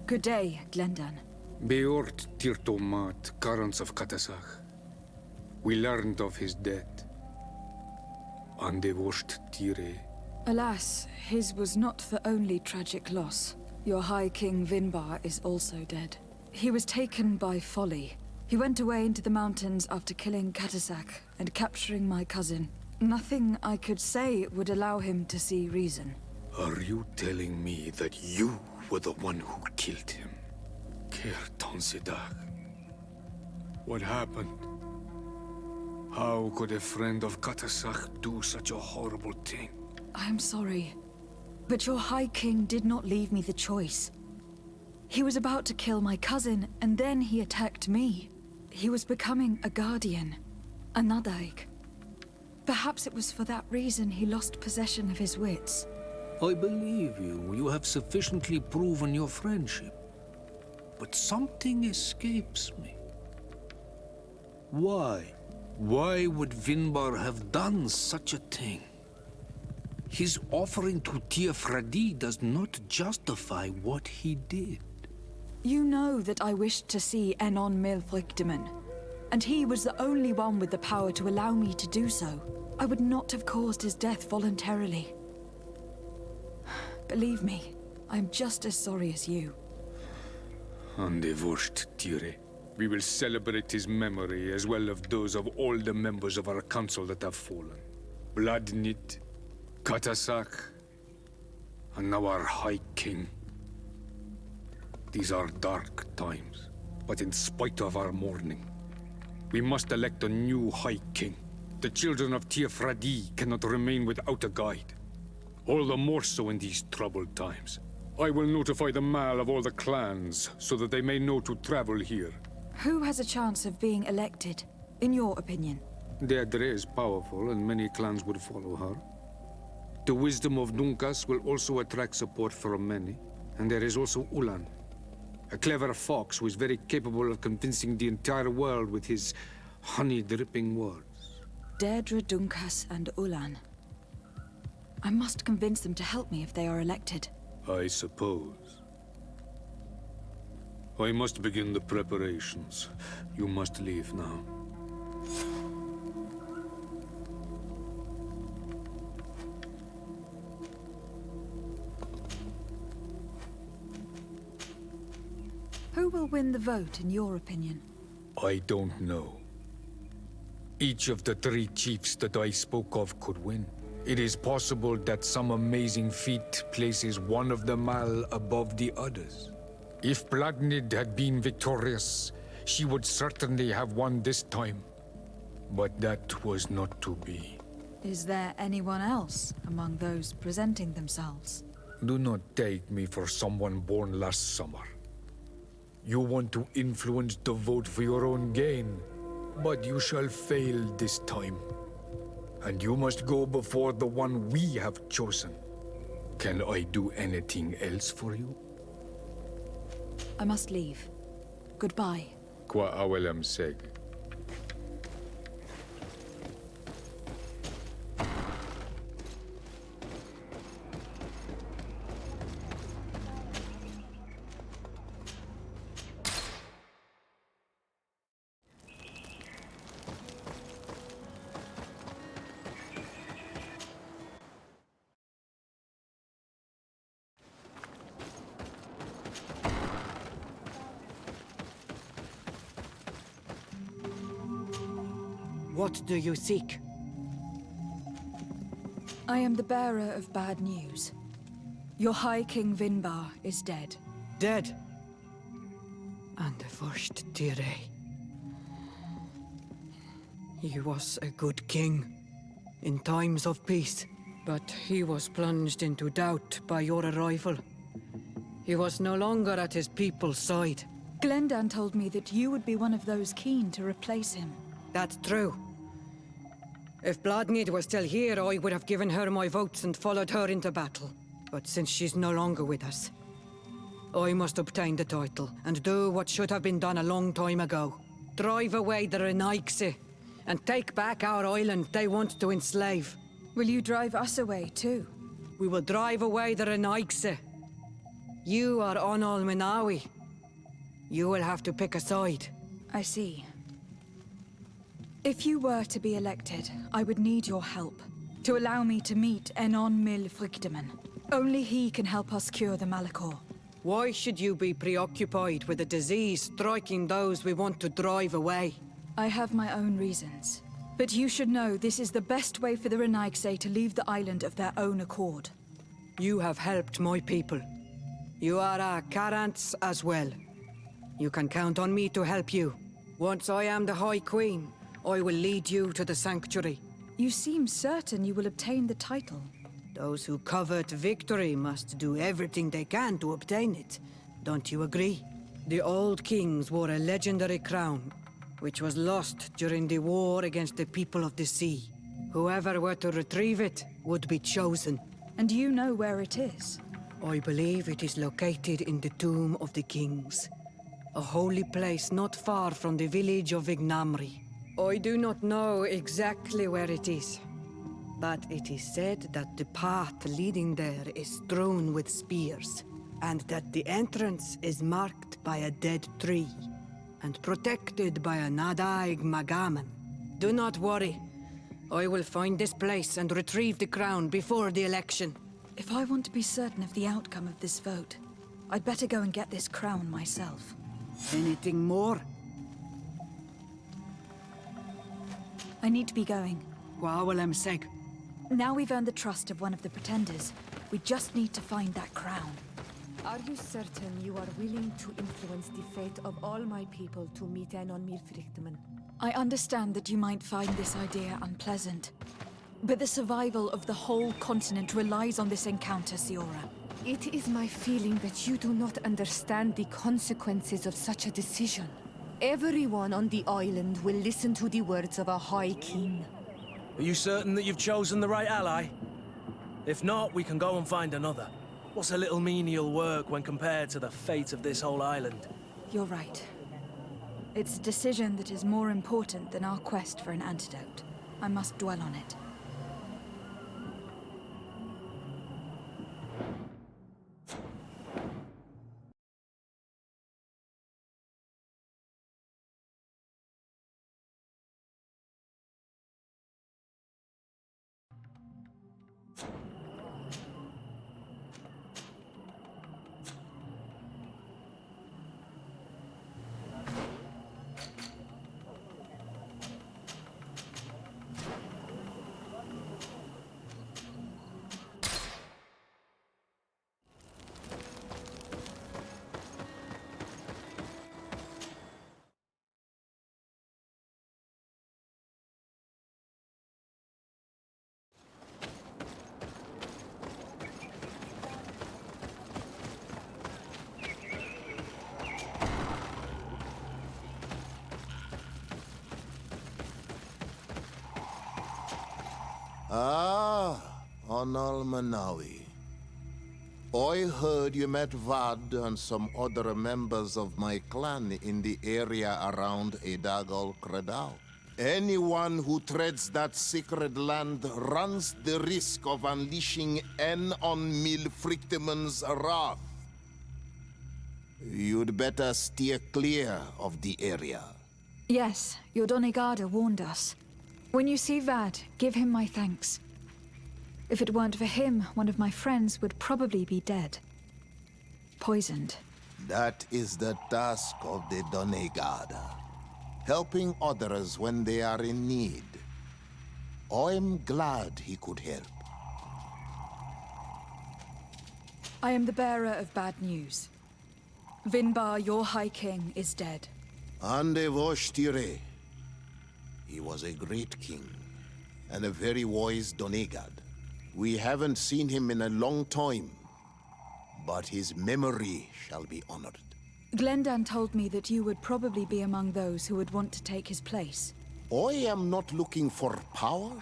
Good day, Glendan. Beort Tirtomat, Karans of Katasach. We learned of his death. Andevosht Tire. Alas, his was not the only tragic loss. Your High King Vinbar is also dead. He was taken by folly. He went away into the mountains after killing Katasak and capturing my cousin. Nothing I could say would allow him to see reason. Are you telling me that you were the one who killed him? Kerton Sidag. What happened? How could a friend of Katasak do such a horrible thing? I am sorry, but your High King did not leave me the choice. He was about to kill my cousin, and then he attacked me. He was becoming a guardian, a Nadaig. Perhaps it was for that reason he lost possession of his wits. I believe you. You have sufficiently proven your friendship. But something escapes me. Why? Why would Vinbar have done such a thing? His offering to Tiafradi does not justify what he did. You know that I wished to see Enon Milfrichteman, and he was the only one with the power to allow me to do so. I would not have caused his death voluntarily. Believe me, I am just as sorry as you. Andevosht Tire. We will celebrate his memory as well as those of all the members of our council that have fallen. Bloodnit, Katasak, and now our High King. These are dark times, but in spite of our mourning, we must elect a new High King. The children of Tiafradi cannot remain without a guide. All the more so in these troubled times. I will notify the Mal of all the clans, so that they may know to travel here. Who has a chance of being elected, in your opinion? Deirdre is powerful, and many clans would follow her. The wisdom of Dunkas will also attract support from many. And there is also Ulan, a clever fox who is very capable of convincing the entire world with his honey-dripping words. Deirdre, Dunkas, and Ulan. I must convince them to help me if they are elected. I suppose. I must begin the preparations. You must leave now. Who will win the vote, in your opinion? I don't know. Each of the three chiefs that I spoke of could win. It is possible that some amazing feat places one of the Mal above the others. If Bloodnid had been victorious, she would certainly have won this time. But that was not to be. Is there anyone else among those presenting themselves? Do not take me for someone born last summer. You want to influence the vote for your own gain, but you shall fail this time. And you must go before the one we have chosen. Can I do anything else for you? I must leave. Goodbye. Qua awelem seg. What do you seek? I am the bearer of bad news. Your High King Vinbar is dead. Dead. And the first Tire. He was a good king in times of peace, but he was plunged into doubt by your arrival. He was no longer at his people's side. Glendan told me that you would be one of those keen to replace him. That's true. If Bloodnid was still here, I would have given her my votes and followed her into battle. But since she's no longer with us, I must obtain the title and do what should have been done a long time ago. Drive away the Renaigse and take back our island they want to enslave. Will you drive us away too? We will drive away the Renaigse. You are on Almenawi. You will have to pick a side. I see. If you were to be elected, I would need your help to allow me to meet Enon Mil Frichtemann. Only he can help us cure the Malachor. Why should you be preoccupied with a disease striking those we want to drive away? I have my own reasons. But you should know this is the best way for the Renaigse to leave the island of their own accord. You have helped my people. You are our Karants as well. You can count on me to help you. Once I am the High Queen, I will lead you to the Sanctuary. You seem certain you will obtain the title. Those who covet victory must do everything they can to obtain it. Don't you agree? The old kings wore a legendary crown, which was lost during the war against the people of the sea. Whoever were to retrieve it would be chosen. And you know where it is? I believe it is located in the Tomb of the Kings, a holy place not far from the village of Vignamri. I do not know exactly where it is, but it is said that the path leading there is strewn with spears, and that the entrance is marked by a dead tree, and protected by a Nadaig Magaman. Do not worry. I will find this place and retrieve the crown before the election. If I want to be certain of the outcome of this vote, I'd better go and get this crown myself. Anything more? I need to be going. Seg. Now we've earned the trust of one of the pretenders. We just need to find that crown. Are you certain you are willing to influence the fate of all my people to meet Enon Mir Frichtemann? I understand that you might find this idea unpleasant, but the survival of the whole continent relies on this encounter, Siora. It is my feeling that you do not understand the consequences of such a decision. Everyone on the island will listen to the words of a High King. Are you certain that you've chosen the right ally? If not, we can go and find another. What's a little menial work when compared to the fate of this whole island? You're right. It's a decision that is more important than our quest for an antidote. I must dwell on it. Ah, Onal Manawi. I heard you met Vad and some other members of my clan in the area around Edagol Credal. Anyone who treads that sacred land runs the risk of unleashing on Mil Frictemann's wrath. You'd better steer clear of the area. Yes, your Donegada warned us. When you see Vad, give him my thanks. If it weren't for him, one of my friends would probably be dead. Poisoned. That is the task of the Donegada. Helping others when they are in need. I'm glad he could help. I am the bearer of bad news. Vinbar, your High King, is dead. Ande Voshtire. He was a great king, and a very wise Donegad. We haven't seen him in a long time, but his memory shall be honored. Glendan told me that you would probably be among those who would want to take his place. I am not looking for power,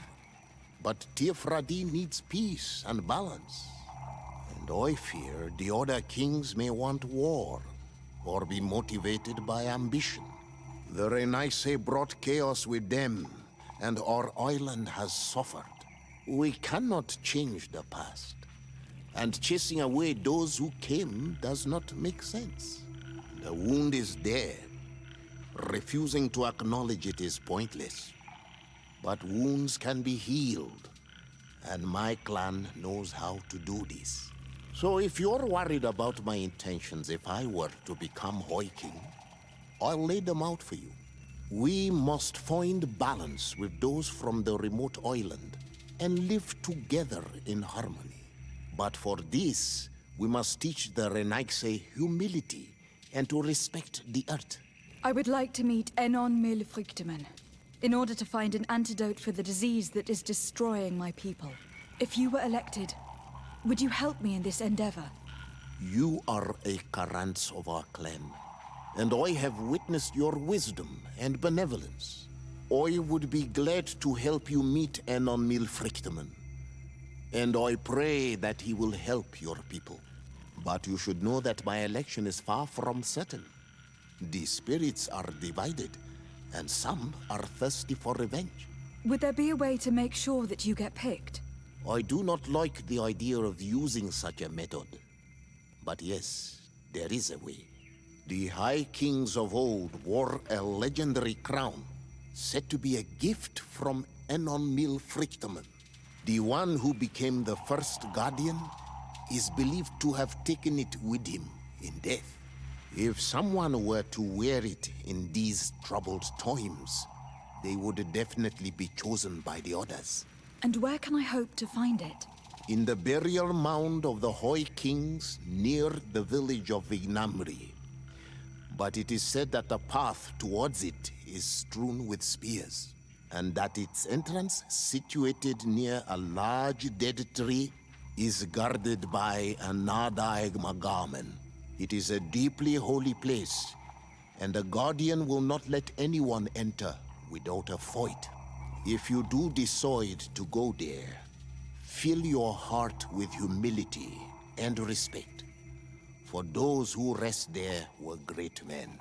but Tiefradi needs peace and balance. And I fear the other kings may want war, or be motivated by ambition. The Renaigse brought chaos with them, and our island has suffered. We cannot change the past, And chasing away those who came does not make sense. The wound is there. Refusing to acknowledge it is pointless. But wounds can be healed, and my clan knows how to do this. So if you're worried about my intentions if I were to become Hoi King, I'll lay them out for you. We must find balance with those from the remote island and live together in harmony. But for this, we must teach the Renaigse humility and to respect the earth. I would like to meet Enon Milfrichteman in order to find an antidote for the disease that is destroying my people. If you were elected, would you help me in this endeavor? You are a Karants of our clan, and I have witnessed your wisdom and benevolence. I would be glad to help you meet Enon Milfrichteman, and I pray that he will help your people. But you should know that my election is far from certain. The spirits are divided, and some are thirsty for revenge. Would there be a way to make sure that you get picked? I do not like the idea of using such a method. But yes, there is a way. The High Kings of old wore a legendary crown, said to be a gift from Enon Milfrichteman. The one who became the first Guardian is believed to have taken it with him in death. If someone were to wear it in these troubled times, they would definitely be chosen by the others. And where can I hope to find it? In the burial mound of the Hoi Kings near the village of Vignamri. But it is said that the path towards it is strewn with spears, and that its entrance, situated near a large dead tree, is guarded by a Nadaig Magamen. It is a deeply holy place, and the Guardian will not let anyone enter without a fight. If you do decide to go there, fill your heart with humility and respect, for those who rest there were great men.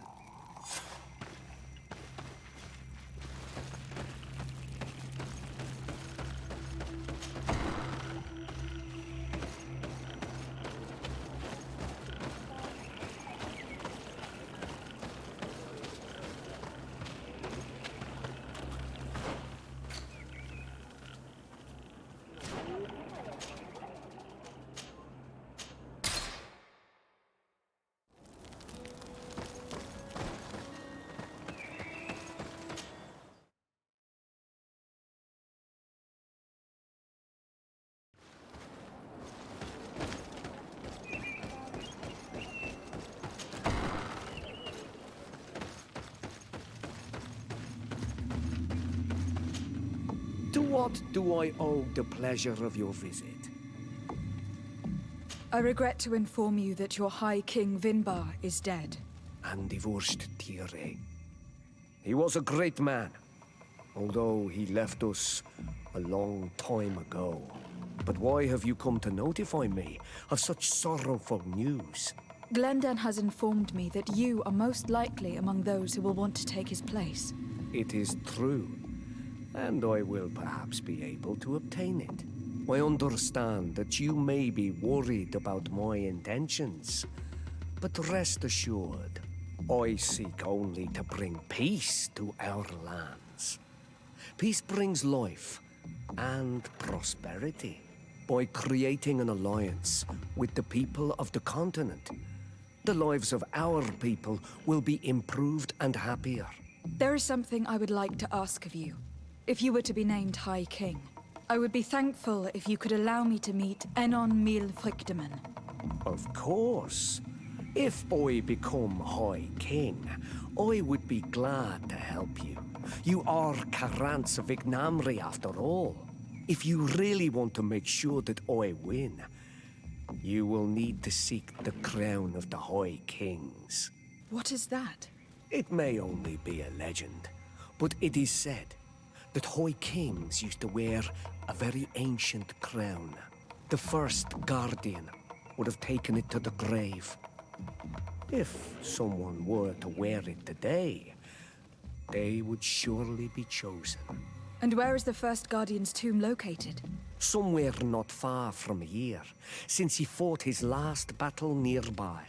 To what do I owe the pleasure of your visit? I regret to inform you that your High King Vinbar is dead. And divorced Tire. He was a great man, although he left us a long time ago. But why have you come to notify me of such sorrowful news? Glendan has informed me that you are most likely among those who will want to take his place. It is true, and I will perhaps be able to obtain it. I understand that you may be worried about my intentions, but rest assured, I seek only to bring peace to our lands. Peace brings life and prosperity. By creating an alliance with the people of the continent, the lives of our people will be improved and happier. There is something I would like to ask of you. If you were to be named High King, I would be thankful if you could allow me to meet Enon Milfrichteman. Of course. If I become High King, I would be glad to help you. You are Karants of Vignamri after all. If you really want to make sure that I win, you will need to seek the crown of the High Kings. What is that? It may only be a legend, but it is said that High Kings used to wear a very ancient crown. The first Guardian would have taken it to the grave. If someone were to wear it today, they would surely be chosen. And where is the first Guardian's tomb located? somewhere not far from here, since he fought his last battle nearby.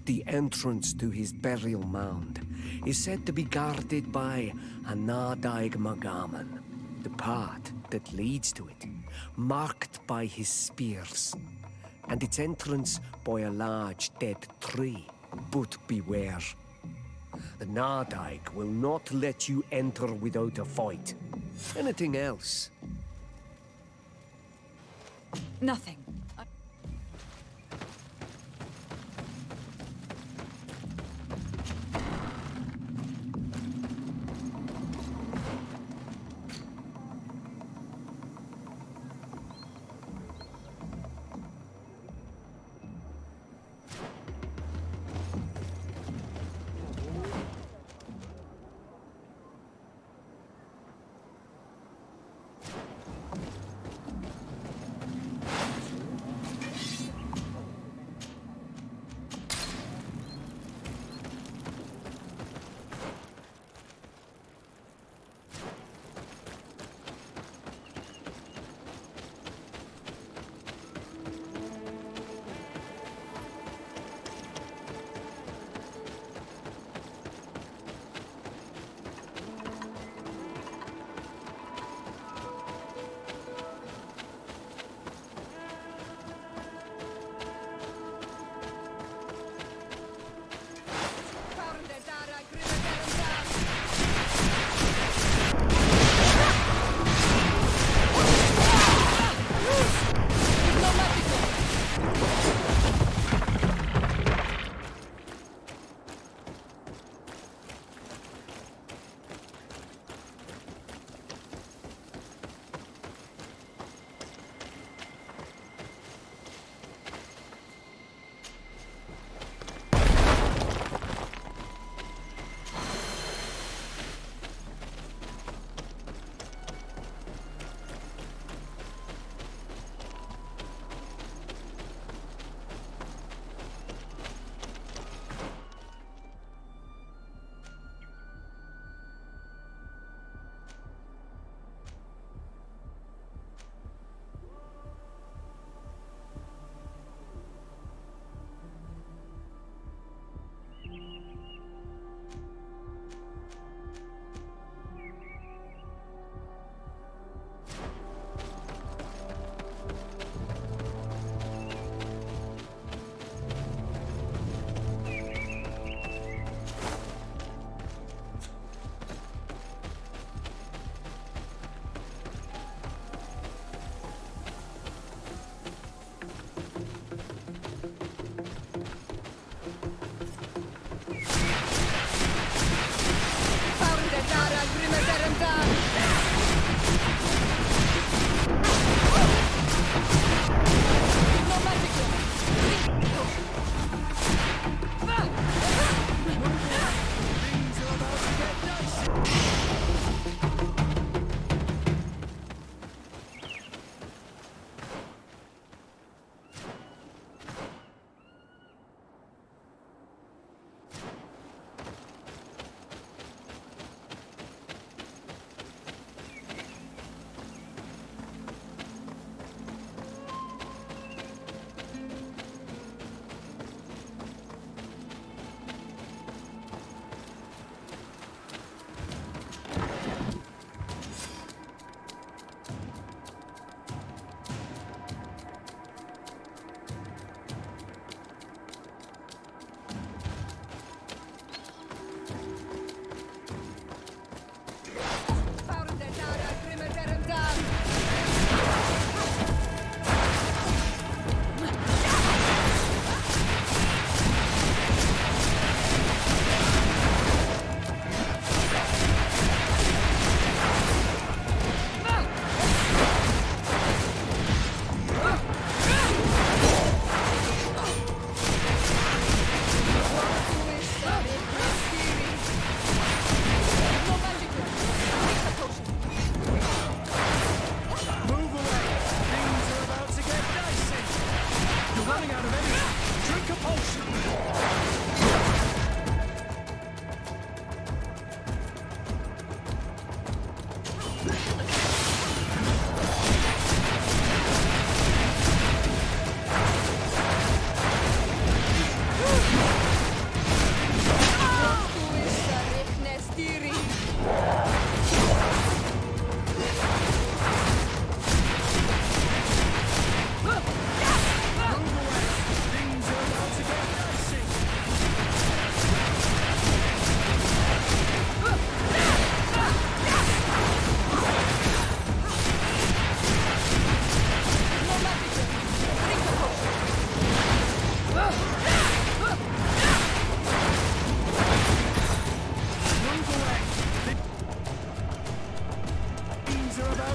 The entrance to his burial mound is said to be guarded by a Nadaig Magaman, the path that leads to it, marked by his spears, and its entrance by a large dead tree. But beware. The Nadaig will not let you enter without a fight. Anything else? Nothing.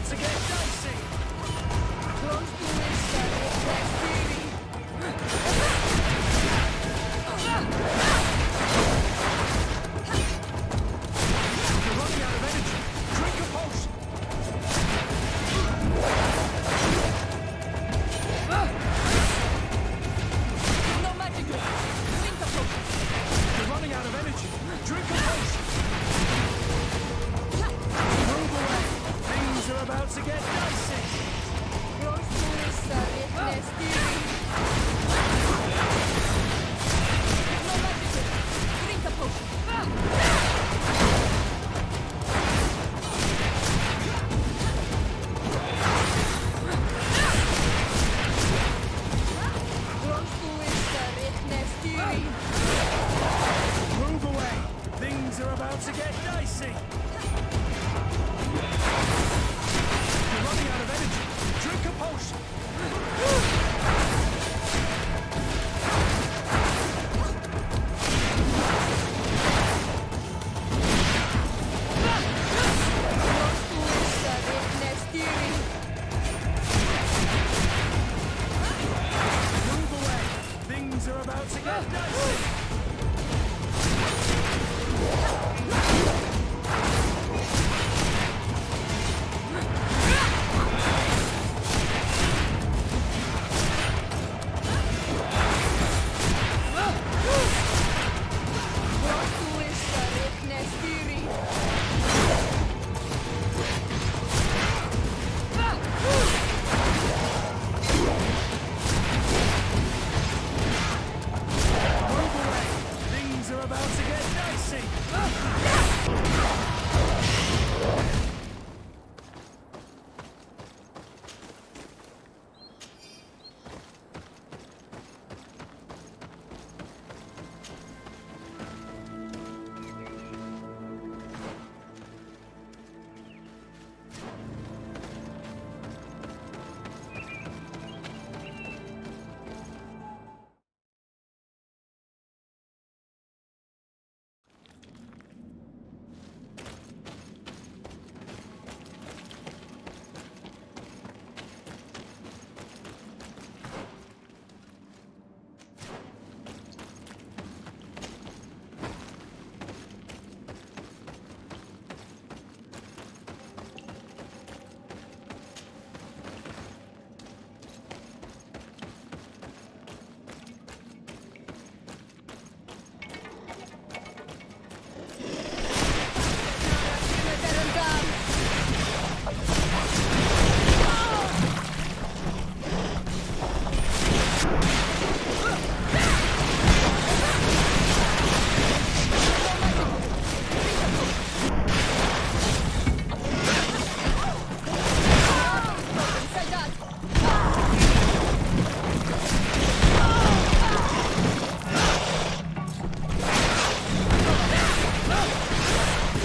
about to get dicey. Close to Vista, next theory. You're running out of energy. Drink a potion. No magic left. Drink a potion. You're running out of energy. Drink a potion. Move away. Things are about to get dicey. Close to Vista, next theory. No magic left. Drink a potion. Close to Vista, next theory. Move away. Things are about to get dicey. You're running out of energy. Drink a potion. Move away. Things are about to get dicey. Move away. Things are about to get dicey.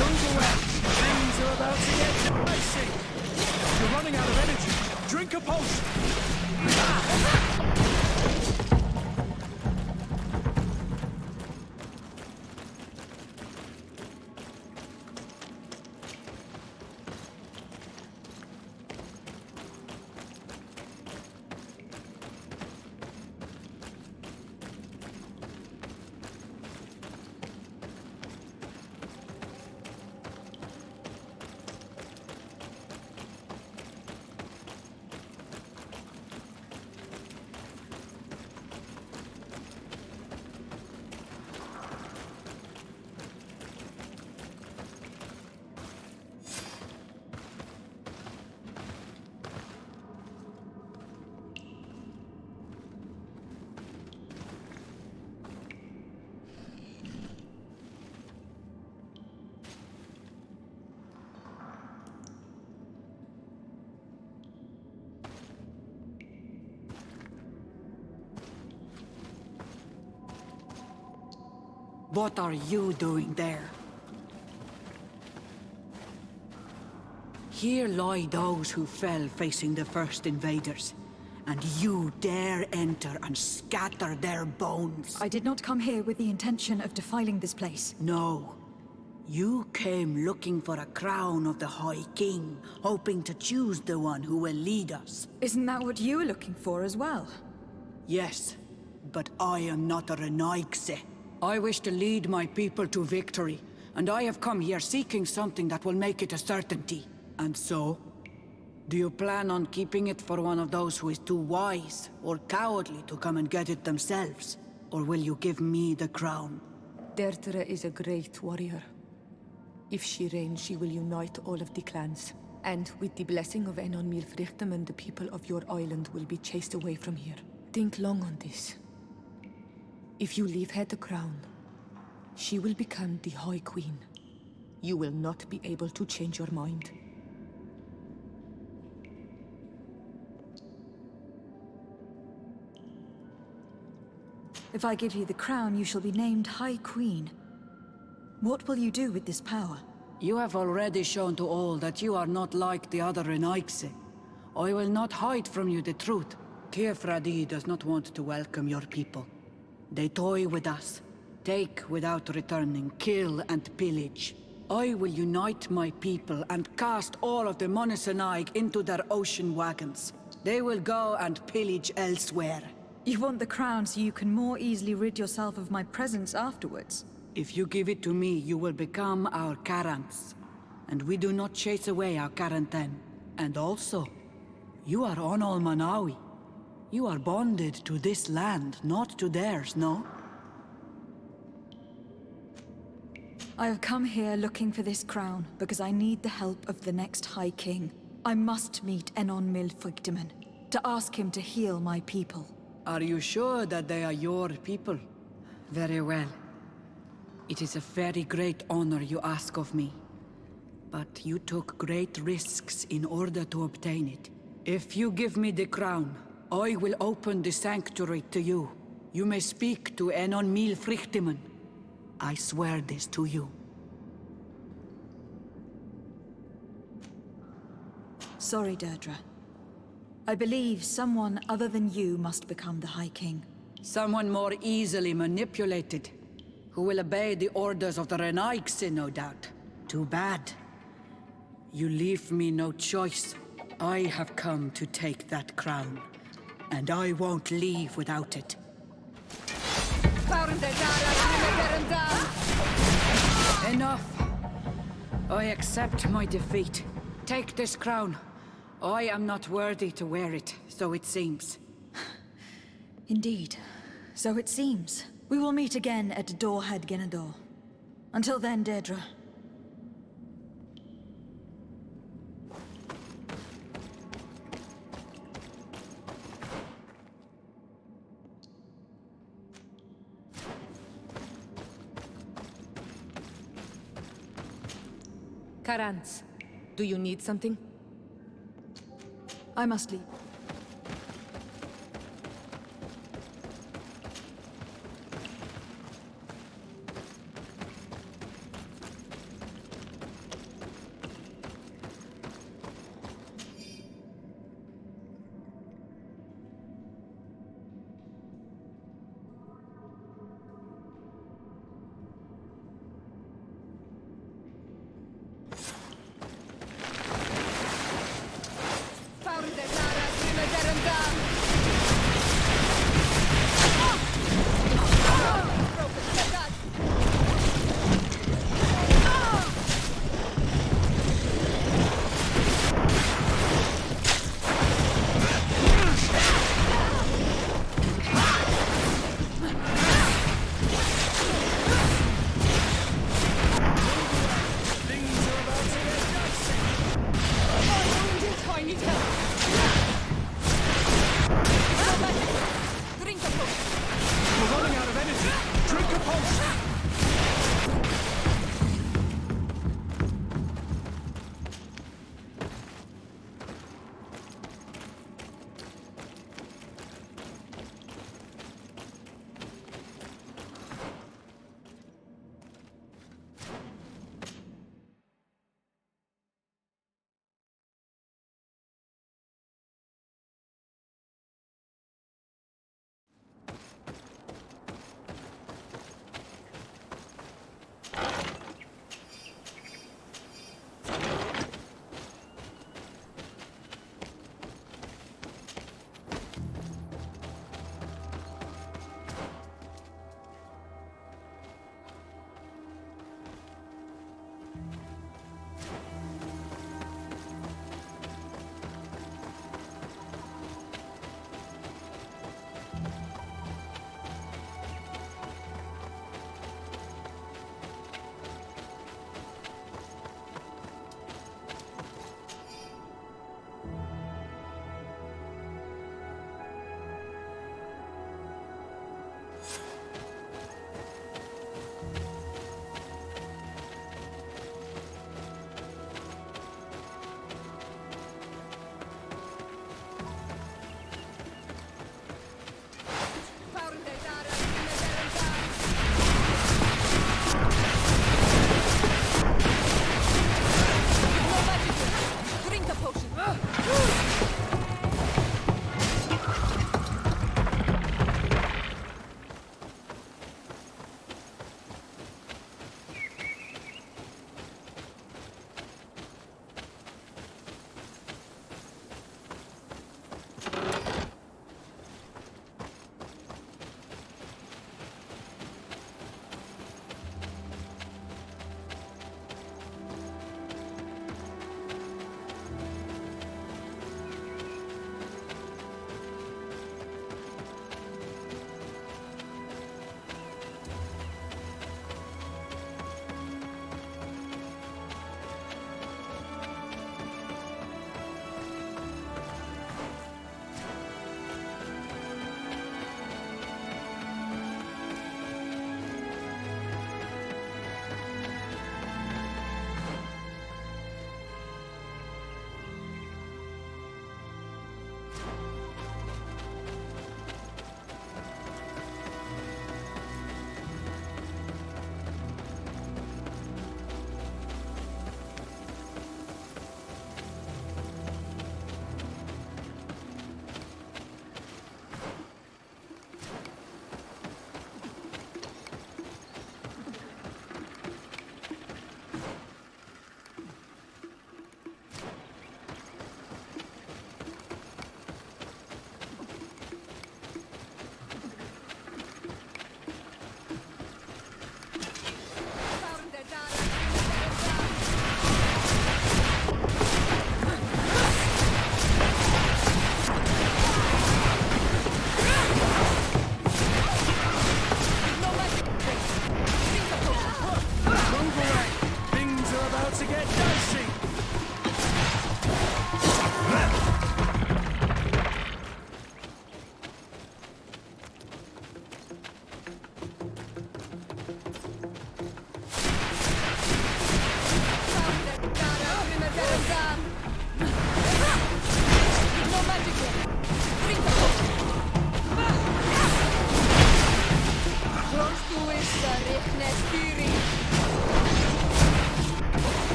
Move away. Things are about to get dicey. You're running out of energy. Drink a potion. What are you doing there? Here lie those who fell facing the first invaders, and you dare enter and scatter their bones. I did not come here with the intention of defiling this place. No. You came looking for a crown of the High King, hoping to choose the one who will lead us. Isn't that what you were looking for as well? Yes, but I am not a Renaigse. I wish to lead my people to victory, and I have come here seeking something that will make it a certainty. And so? Do you plan on keeping it for one of those who is too wise or cowardly to come and get it themselves? Or will you give me the crown? Deirdre is a great warrior. If she reigns, she will unite all of the clans. And with the blessing of Enon Milfrichtem, the people of your island will be chased away from here. Think long on this. If you leave her the crown, she will become the High Queen. You will not be able to change your mind. If I give you the crown, you shall be named High Queen. What will you do with this power? You have already shown to all that you are not like the other Renaigse. I will not hide from you the truth. Kefradi does not want to welcome your people. They toy with us, take without returning, kill and pillage. I will unite my people and cast all of the Monesenaig into their ocean wagons. They will go and pillage elsewhere. You want the crown so you can more easily rid yourself of my presence afterwards. If you give it to me, you will become our Karants. And we do not chase away our Karanten. And also, you are on Manawi. You are bonded to this land, not to theirs, no? I have come here looking for this crown because I need the help of the next High King. I must meet Enon Milfrichtem to ask him to heal my people. Are you sure that they are your people? Very well. It is a very great honor you ask of me. But you took great risks in order to obtain it. If you give me the crown, I will open the sanctuary to you. You may speak to Enon Milfrichtem. I swear this to you. Sorry, Deirdre. I believe someone other than you must become the High King. Someone more easily manipulated, who will obey the orders of the Renaigse, no doubt. Too bad. You leave me no choice. I have come to take that crown, and I won't leave without it. Enough! I accept my defeat. Take this crown. I am not worthy to wear it, so it seems. Indeed. So it seems. We will meet again at Dorhead Genador. Until then, Deirdre. Karants, do you need something? I must leave.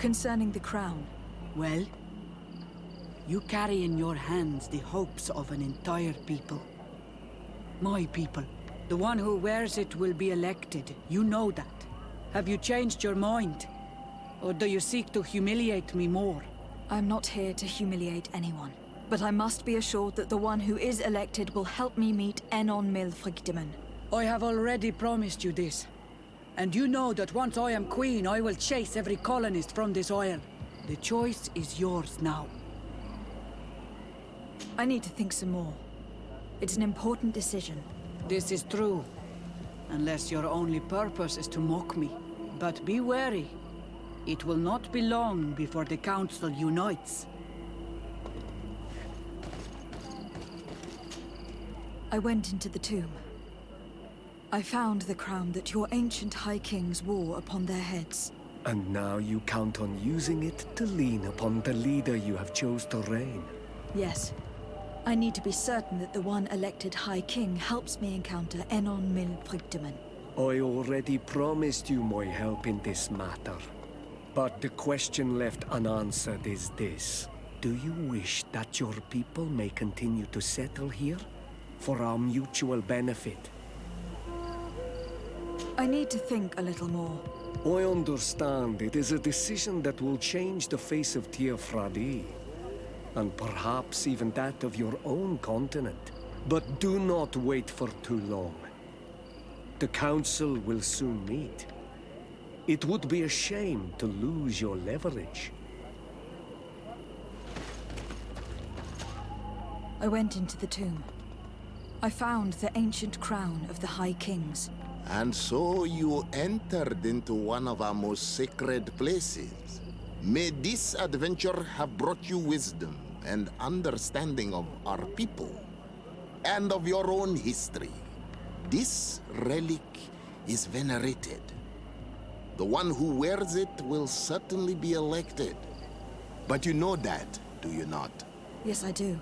Concerning the crown. Well, you carry in your hands the hopes of an entire people. My people. The one who wears it will be elected. You know that. Have you changed your mind? Or do you seek to humiliate me more? I'm not here to humiliate anyone. But I must be assured that the one who is elected will help me meet Enon Milfrigdimen. I have already promised you this. And you know that once I am queen, I will chase every colonist from this isle. The choice is yours now. I need to think some more. It's an important decision. This is true. Unless your only purpose is to mock me. But be wary. It will not be long before the Council unites. I went into the tomb. I found the crown that your ancient High Kings wore upon their heads. And now you count on using it to lean upon the leader you have chose to reign. Yes. I need to be certain that the one elected High King helps me encounter Enon Milfrigdimen. I already promised you my help in this matter. But the question left unanswered is this. Do you wish that your people may continue to settle here? For our mutual benefit? I need to think a little more. I understand it is a decision that will change the face of Tir Fradi. And perhaps even that of your own continent. But do not wait for too long. The Council will soon meet. It would be a shame to lose your leverage. I went into the tomb. I found the ancient crown of the High Kings. And so you entered into one of our most sacred places. May this adventure have brought you wisdom and understanding of our people and of your own history. This relic is venerated. The one who wears it will certainly be elected. But you know that, do you not? Yes, I do.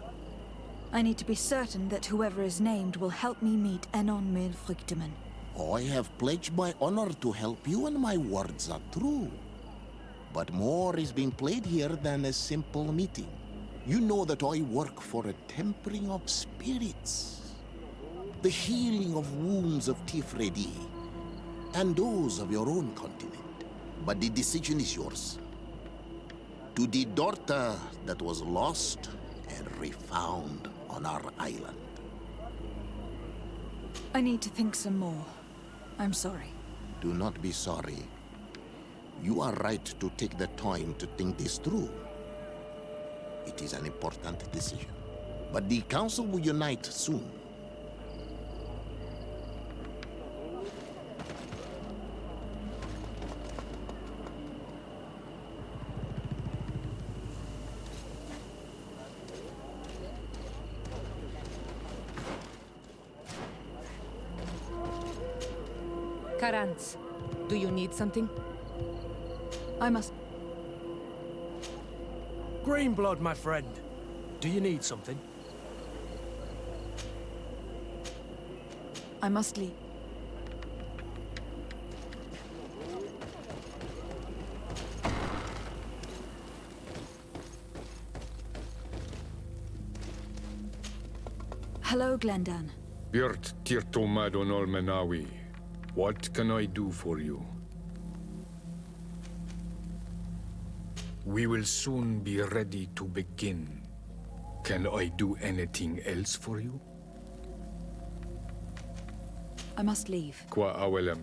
I need to be certain that whoever is named will help me meet Enon Milfrigdimen. I have pledged my honor to help you, and my words are true. But more is being played here than a simple meeting. You know that I work for a tempering of spirits, the healing of wounds of Tifredi, and those of your own continent. But the decision is yours. To the daughter that was lost and refound on our island. I need to think some more. I'm sorry. Do not be sorry. You are right to take the time to think this through. It is an important decision. But the Council will unite soon. Karans, do you need something? I must... Greenblood, my friend. Do you need something? I must leave. Hello, Glendan. Björt Tirtomadon Olmenawi. What can I do for you? We will soon be ready to begin. Can I do anything else for you? I must leave. Qua awelem.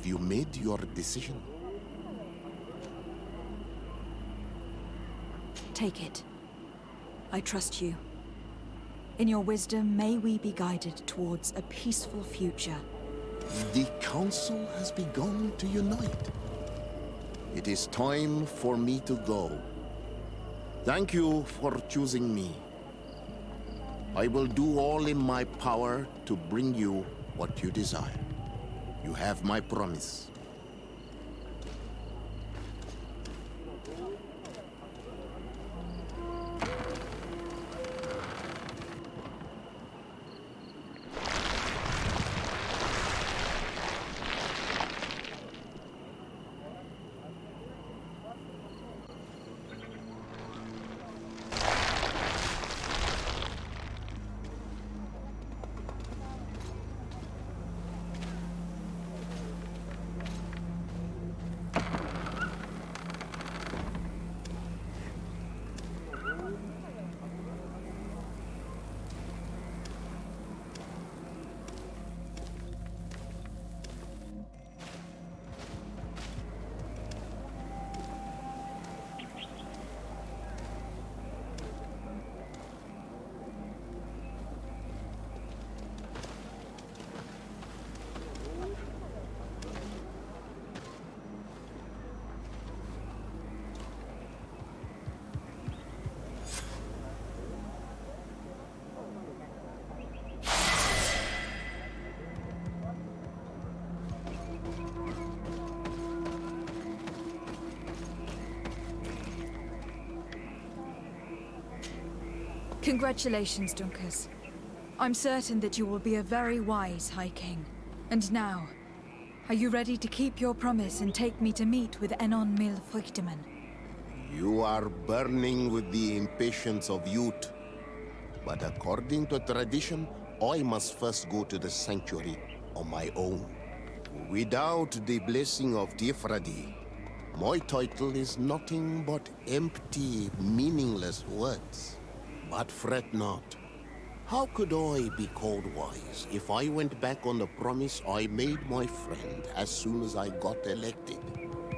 Have you made your decision? Take it. I trust you. In your wisdom, may we be guided towards a peaceful future. The Council has begun to unite. It is time for me to go. Thank you for choosing me. I will do all in my power to bring you what you desire. You have my promise. Congratulations, Dunkus. I'm certain that you will be a very wise High King. And now, are you ready to keep your promise and take me to meet with Enon Mil Frichtemann? You are burning with the impatience of youth. But according to tradition, I must first go to the sanctuary on my own. Without the blessing of Tifradi, my title is nothing but empty, meaningless words. But fret not. How could I be called wise if I went back on the promise I made my friend as soon as I got elected?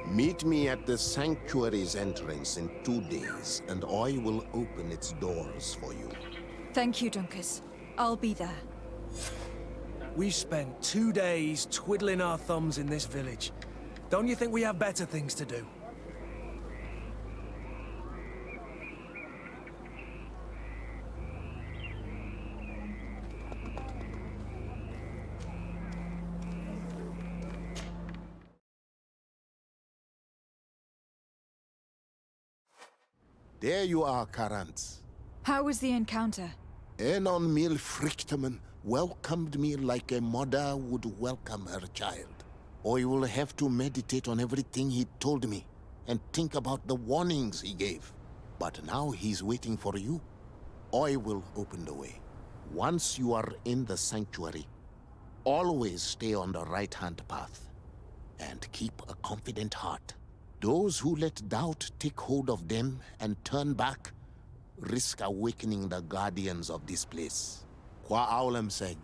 Meet me at the sanctuary's entrance in 2 days, and I will open its doors for you. Thank you, Dunkus. I'll be there. We spent 2 days twiddling our thumbs in this village. Don't you think we have better things to do? There you are, Karant. How was the encounter? Enon Mil Frichtemann welcomed me like a mother would welcome her child. I will have to meditate on everything he told me and think about the warnings he gave. But now he's waiting for you. I will open the way. Once you are in the sanctuary, always stay on the right-hand path and keep a confident heart. Those who let doubt take hold of them and turn back risk awakening the guardians of this place. Qua aulem seg.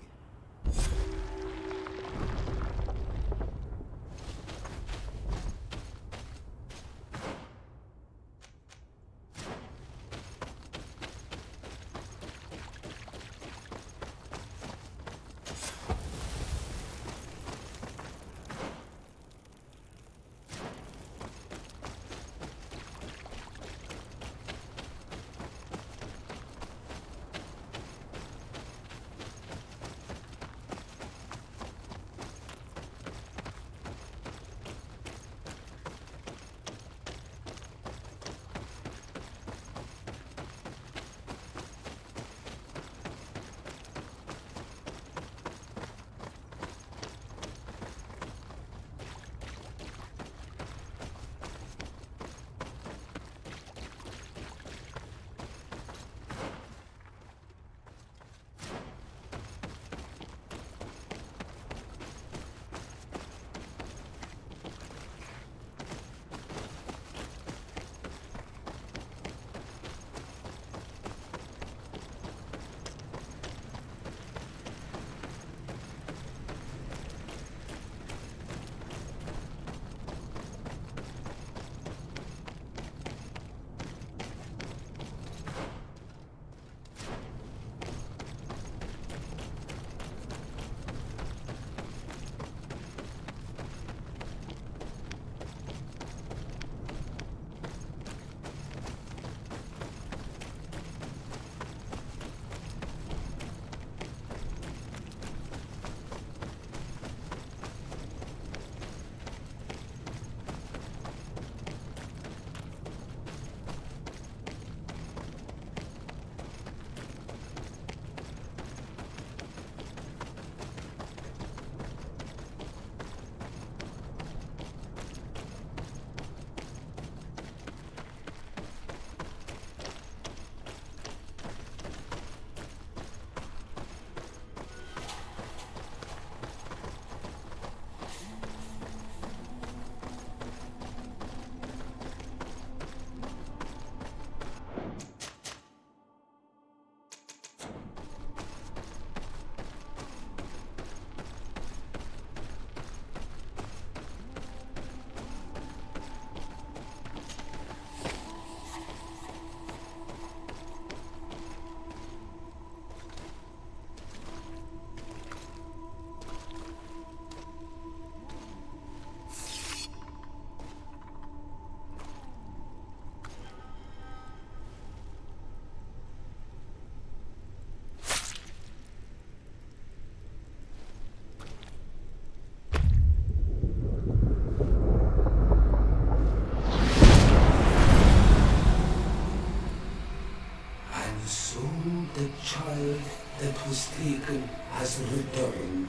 was taken has returned.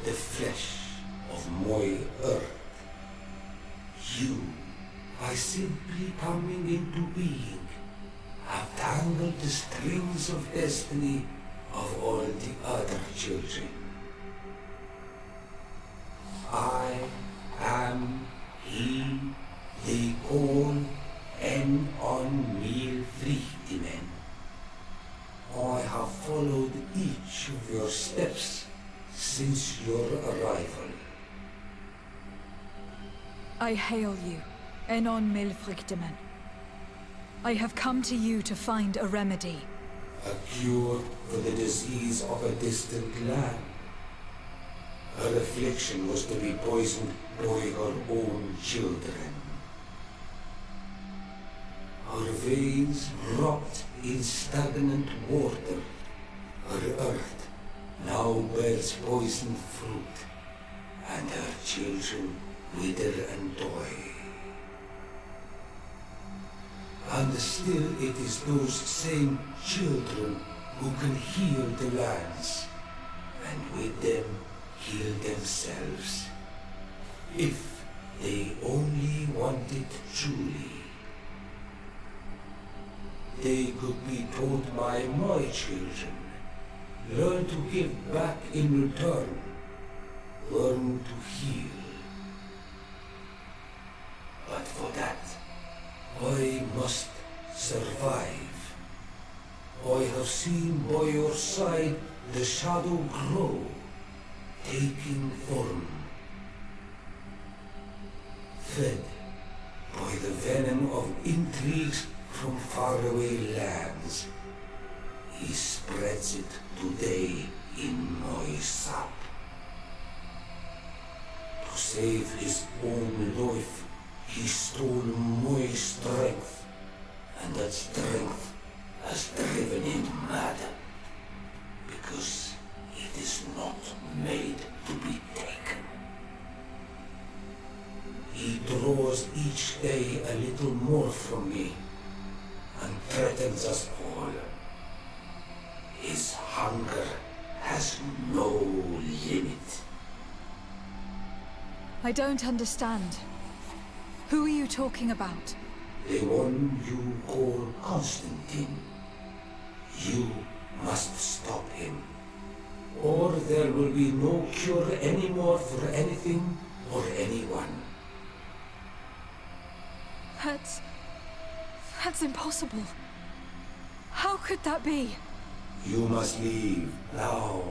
The flesh of my earth. You, by simply coming into being, have tangled the strings of destiny of all the other children. I am he they call on Mil Frichtimen. I have followed each of your steps since your arrival. I hail you, Enon Milfrichtemen. I have come to you to find a remedy. A cure for the disease of a distant land. Her affliction was to be poisoned by her own children. Her veins rot in stagnant water. Her earth now bears poisoned fruit, and her children wither and die. And still it is those same children who can heal the lands, and with them heal themselves, if they only want it truly. They could be taught by my children, learn to give back in return, learn to heal. But for that, I must survive. I have seen by your side the shadow grow, taking form. Fed by the venom of intrigues from faraway lands, he spreads it today in my sap. To save his own life, he stole my strength, and that strength has driven him mad, because it is not made to be taken. He draws each day a little more from me, and threatens us all. His hunger has no limit. I don't understand. Who are you talking about? The one you call Constantine. You must stop him, or there will be no cure anymore for anything or anyone. That's impossible. How could that be? You must leave now.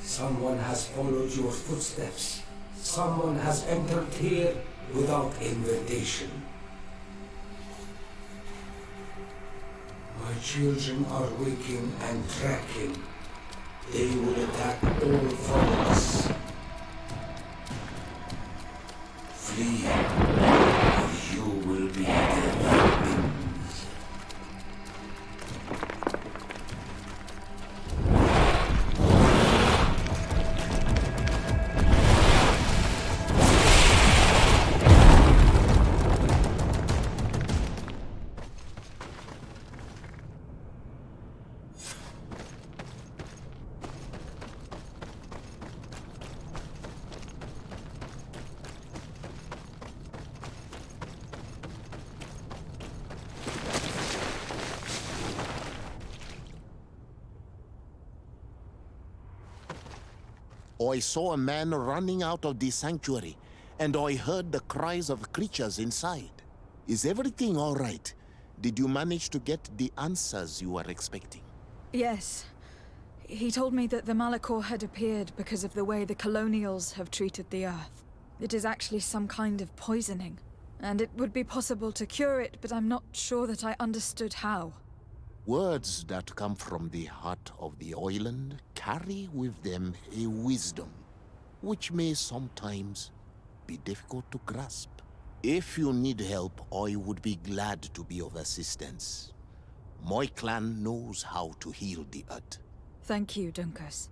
Someone has followed your footsteps. Someone has entered here without invitation. My children are waking and tracking. They will attack all followers. Flee, or you will be their victims. I saw a man running out of the sanctuary, and I heard the cries of creatures inside. Is everything all right? Did you manage to get the answers you were expecting? Yes. He told me that the Malachor had appeared because of the way the colonials have treated the Earth. It is actually some kind of poisoning, and it would be possible to cure it, but I'm not sure that I understood how. Words that come from the heart of the island carry with them a wisdom, which may sometimes be difficult to grasp. If you need help, I would be glad to be of assistance. My clan knows how to heal the earth. Thank you, Dunkus.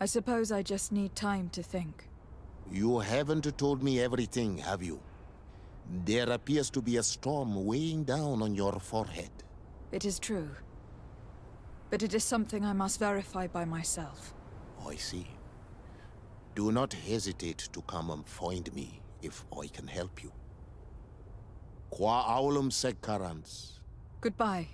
I suppose I just need time to think. You haven't told me everything, have you? There appears to be a storm weighing down on your forehead. It is true. but it is something I must verify by myself. I see. Do not hesitate to come and find me if I can help you. Qua aulum secarans. Goodbye.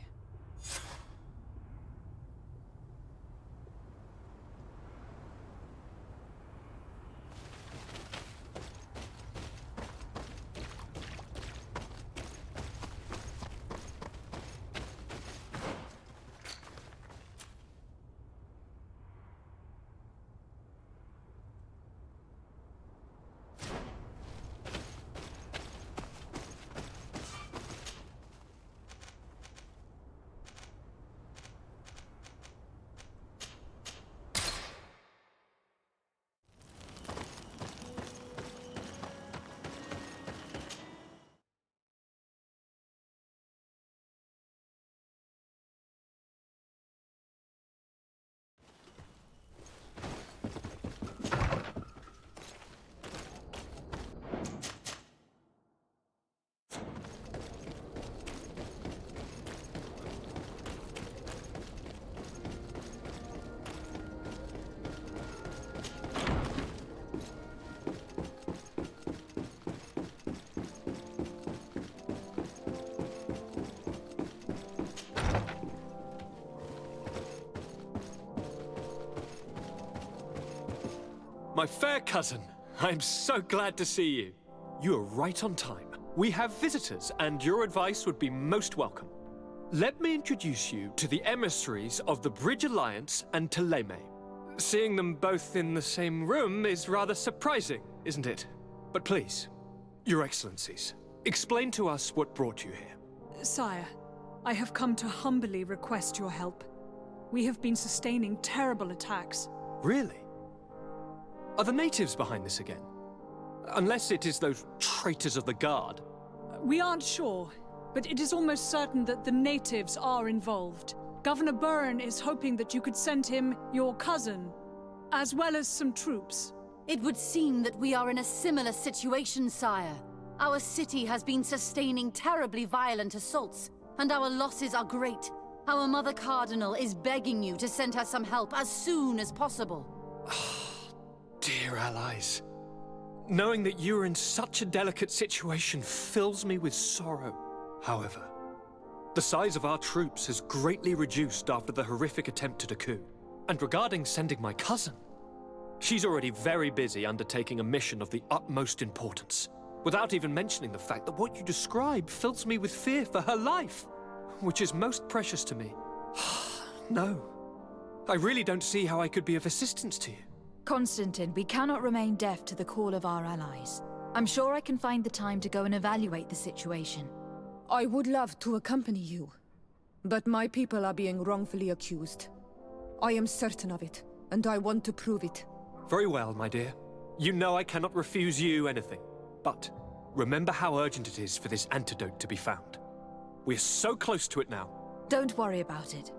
My fair cousin, I'm so glad to see you. You are right on time. We have visitors, and your advice would be most welcome. Let me introduce you to the emissaries of the Bridge Alliance and Teleme. Seeing them both in the same room is rather surprising, isn't it? But please, Your Excellencies, explain to us what brought you here. Sire, I have come to humbly request your help. We have been sustaining terrible attacks. Really? Are the natives behind this again? Unless it is those traitors of the Guard. We aren't sure, but it is almost certain that the natives are involved. Governor Byrne is hoping that you could send him your cousin, as well as some troops. It would seem that we are in a similar situation, sire. Our city has been sustaining terribly violent assaults, and our losses are great. Our Mother Cardinal is begging you to send her some help as soon as possible. Dear allies, knowing that you are in such a delicate situation fills me with sorrow. However, the size of our troops has greatly reduced after the horrific attempt at a coup. And regarding sending my cousin, she's already very busy undertaking a mission of the utmost importance, without even mentioning the fact that what you describe fills me with fear for her life, which is most precious to me. No, I really don't see how I could be of assistance to you. Constantine, we cannot remain deaf to the call of our allies. I'm sure I can find the time to go and evaluate the situation. I would love to accompany you, but my people are being wrongfully accused. I am certain of it, and I want to prove it. Very well, my dear. You know I cannot refuse you anything. But remember how urgent it is for this antidote to be found. We're so close to it now. Don't worry about it.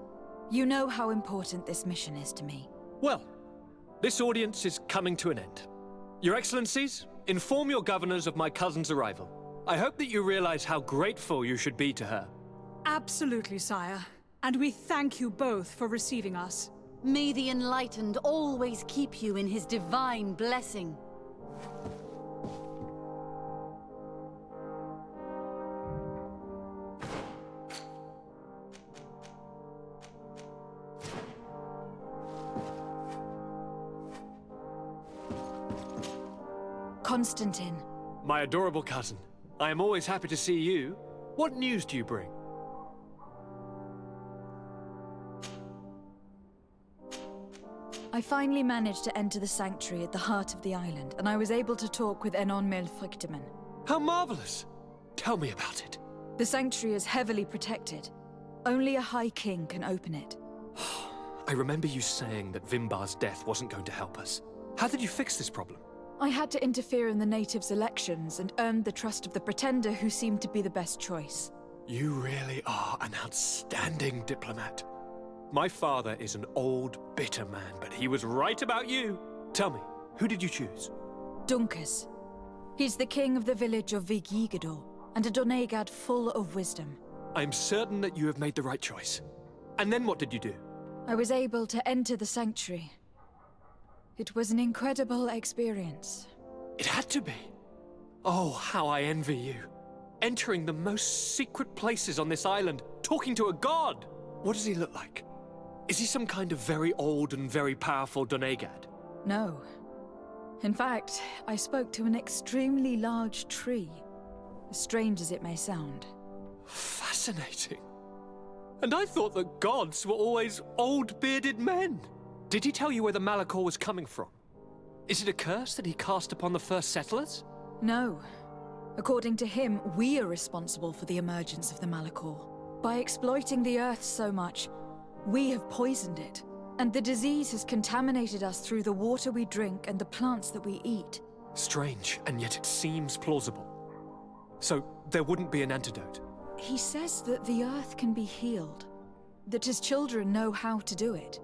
You know how important this mission is to me. Well, this audience is coming to an end. Your Excellencies, inform your governors of my cousin's arrival. I hope that you realize how grateful you should be to her. Absolutely, sire. And we thank you both for receiving us. May the Enlightened always keep you in his divine blessing. Constantine. My adorable cousin, I am always happy to see you. What news do you bring? I finally managed to enter the sanctuary at the heart of the island, and I was able to talk with Enon Melfrichtemann. How marvelous! Tell me about it. The sanctuary is heavily protected. Only a High King can open it. I remember you saying that Vimbar's death wasn't going to help us. How did you fix this problem? I had to interfere in the natives' elections and earned the trust of the Pretender, who seemed to be the best choice. You really are an outstanding diplomat. My father is an old, bitter man, but he was right about you. Tell me, who did you choose? Dunkus. He's the king of the village of Vigigador, and a Donegad full of wisdom. I'm certain that you have made the right choice. And then what did you do? I was able to enter the sanctuary. It was an incredible experience. It had to be. Oh, how I envy you. Entering the most secret places on this island, talking to a god. What does he look like? Is he some kind of very old and very powerful Donegad? No. In fact, I spoke to an extremely large tree. As strange as it may sound. Fascinating. And I thought that gods were always old, bearded men. Did he tell you where the Malachor was coming from? Is it a curse that he cast upon the first settlers? No. According to him, we are responsible for the emergence of the Malachor. By exploiting the Earth so much, we have poisoned it. And the disease has contaminated us through the water we drink and the plants that we eat. Strange, and yet it seems plausible. So, there wouldn't be an antidote? He says that the Earth can be healed. That his children know how to do it.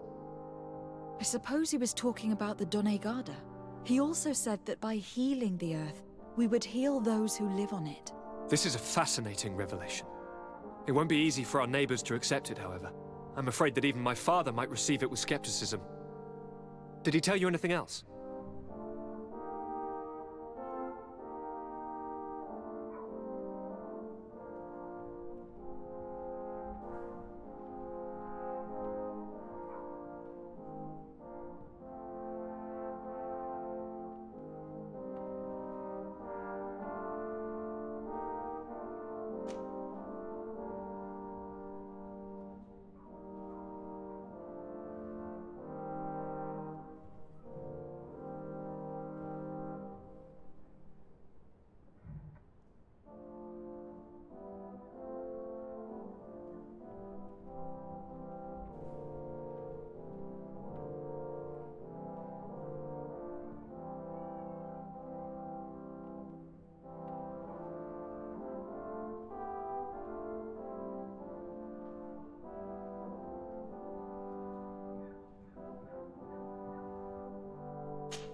I suppose he was talking about the Donegada. He also said that by healing the Earth, we would heal those who live on it. This is a fascinating revelation. It won't be easy for our neighbors to accept it, however. I'm afraid that even my father might receive it with skepticism. Did he tell you anything else?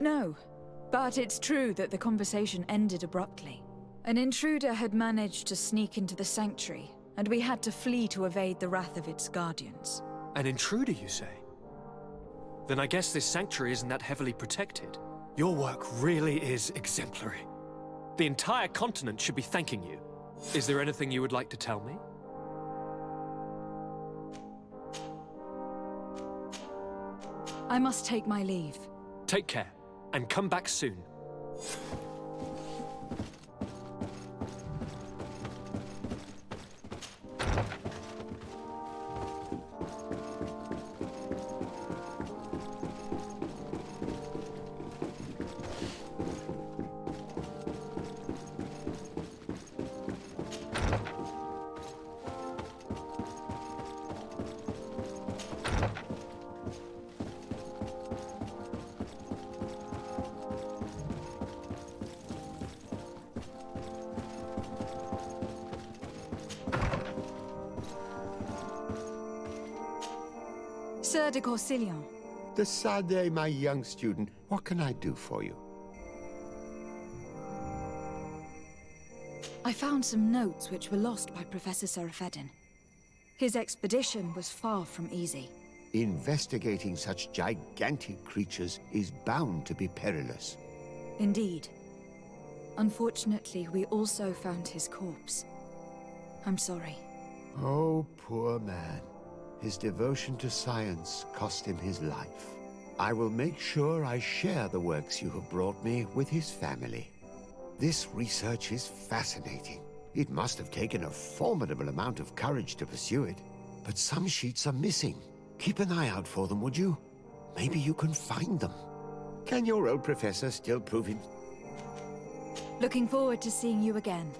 No, but it's true that the conversation ended abruptly. An intruder had managed to sneak into the sanctuary, and we had to flee to evade the wrath of its guardians. An intruder, you say? Then I guess this sanctuary isn't that heavily protected. Your work really is exemplary. The entire continent should be thanking you. Is there anything you would like to tell me? I must take my leave. Take care, and come back soon. Sir de Corsilion. De Sade, my young student, what can I do for you? I found some notes which were lost by Professor Serafedin. His expedition was far from easy. Investigating such gigantic creatures is bound to be perilous. Indeed. Unfortunately, we also found his corpse. I'm sorry. Oh, poor man. His devotion to science cost him his life. I will make sure I share the works you have brought me with his family. This research is fascinating. It must have taken a formidable amount of courage to pursue it. But some sheets are missing. Keep an eye out for them, would you? Maybe you can find them. Can your old professor still prove him? Looking forward to seeing you again.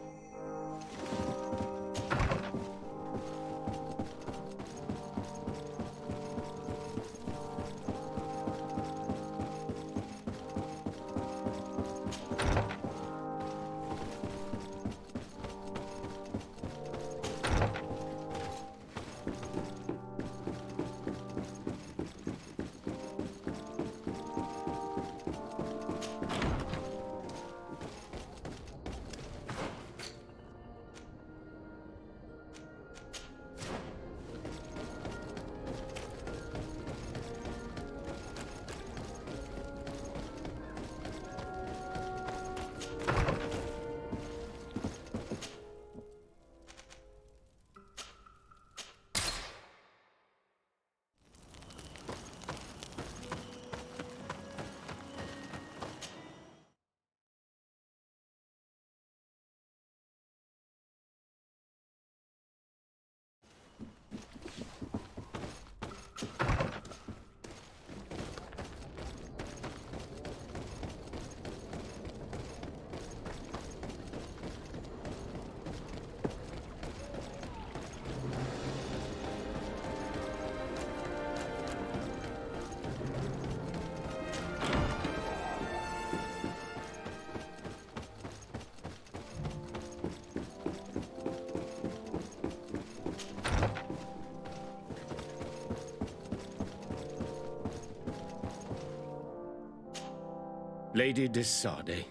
Lady de Sade,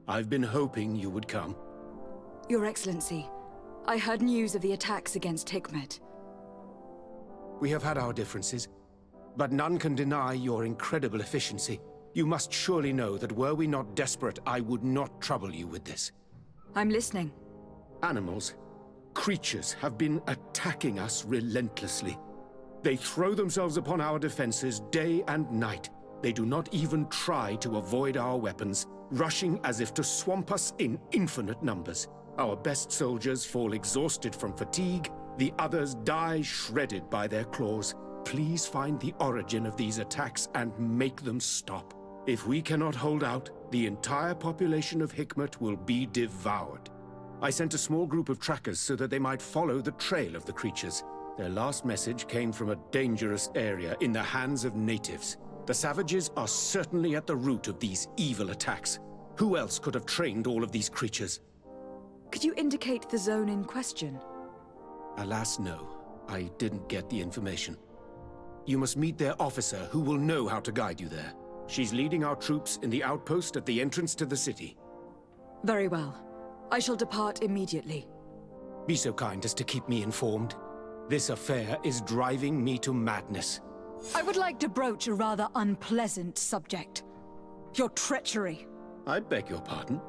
I've been hoping you would come. Your Excellency, I heard news of the attacks against Hikmet. We have had our differences, but none can deny your incredible efficiency. You must surely know that were we not desperate, I would not trouble you with this. I'm listening. Animals, creatures have been attacking us relentlessly. They throw themselves upon our defenses day and night. They do not even try to avoid our weapons, rushing as if to swamp us in infinite numbers. Our best soldiers fall exhausted from fatigue, the others die shredded by their claws. Please find the origin of these attacks and make them stop. If we cannot hold out, the entire population of Hikmet will be devoured. I sent a small group of trackers so that they might follow the trail of the creatures. Their last message came from a dangerous area in the hands of natives. The savages are certainly at the root of these evil attacks. Who else could have trained all of these creatures? Could you indicate the zone in question? Alas, no. I didn't get the information. You must meet their officer, who will know how to guide you there. She's leading our troops in the outpost at the entrance to the city. Very well. I shall depart immediately. Be so kind as to keep me informed. This affair is driving me to madness. I would like to broach a rather unpleasant subject. Your treachery. I beg your pardon?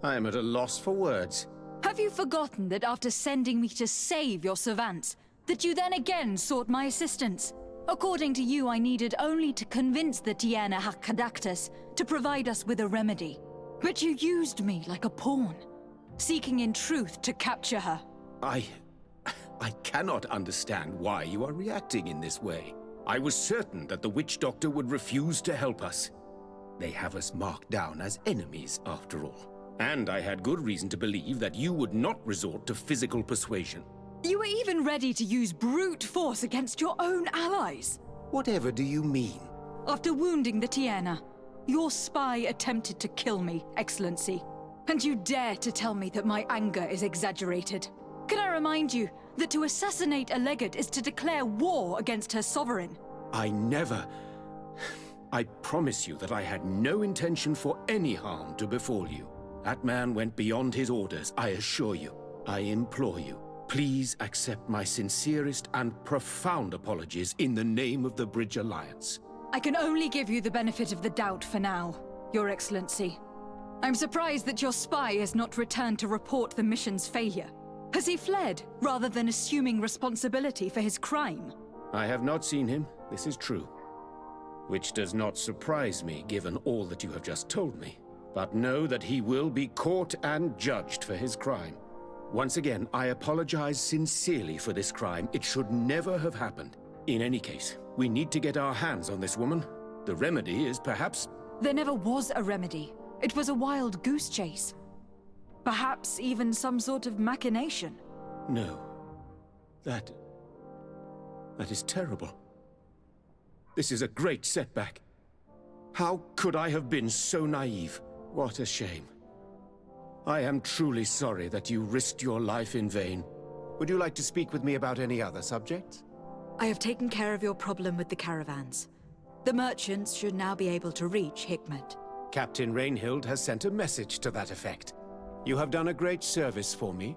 I am at a loss for words. Have you forgotten that after sending me to save your savants, that you then again sought my assistance? According to you, I needed only to convince the Tiana Hakkadactus to provide us with a remedy. But you used me like a pawn, seeking in truth to capture her. I cannot understand why you are reacting in this way. I was certain that the witch doctor would refuse to help us. They have us marked down as enemies, after all. And I had good reason to believe that you would not resort to physical persuasion. You were even ready to use brute force against your own allies. Whatever do you mean? After wounding the Tiana, your spy attempted to kill me, Excellency. And you dare to tell me that my anger is exaggerated. Can I remind you that to assassinate a legate is to declare war against her sovereign? I promise you that I had no intention for any harm to befall you. That man went beyond his orders, I assure you. I implore you, please accept my sincerest and profound apologies in the name of the Bridge Alliance. I can only give you the benefit of the doubt for now, Your Excellency. I'm surprised that your spy has not returned to report the mission's failure. Has he fled, rather than assuming responsibility for his crime? I have not seen him, this is true. Which does not surprise me, given all that you have just told me. But know that he will be caught and judged for his crime. Once again, I apologize sincerely for this crime. It should never have happened. In any case, we need to get our hands on this woman. The remedy is perhaps... There never was a remedy. It was a wild goose chase. Perhaps even some sort of machination. No. That is terrible. This is a great setback. How could I have been so naive? What a shame. I am truly sorry that you risked your life in vain. Would you like to speak with me about any other subjects? I have taken care of your problem with the caravans. The merchants should now be able to reach Hikmet. Captain Rainhild has sent a message to that effect. You have done a great service for me.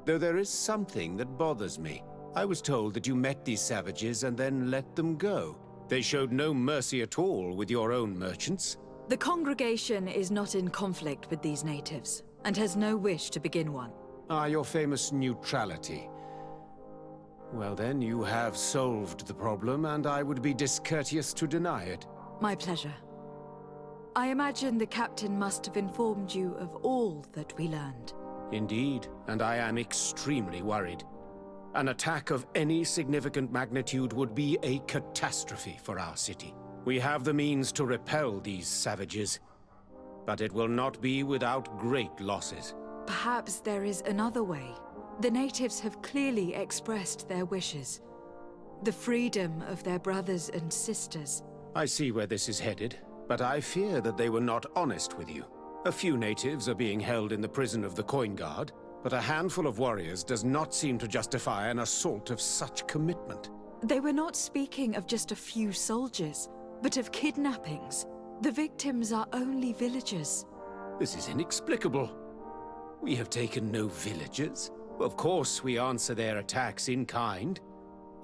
Though there is something that bothers me. I was told that you met these savages and then let them go. They showed no mercy at all with your own merchants. The congregation is not in conflict with these natives, and has no wish to begin one. Your famous neutrality. Well then, you have solved the problem, and I would be discourteous to deny it. My pleasure. I imagine the captain must have informed you of all that we learned. Indeed, and I am extremely worried. An attack of any significant magnitude would be a catastrophe for our city. We have the means to repel these savages, but it will not be without great losses. Perhaps there is another way. The natives have clearly expressed their wishes. The freedom of their brothers and sisters. I see where this is headed, but I fear that they were not honest with you. A few natives are being held in the prison of the Coin Guard, but a handful of warriors does not seem to justify an assault of such commitment. They were not speaking of just a few soldiers, but of kidnappings. The victims are only villagers. This is inexplicable. We have taken no villagers. Of course, we answer their attacks in kind.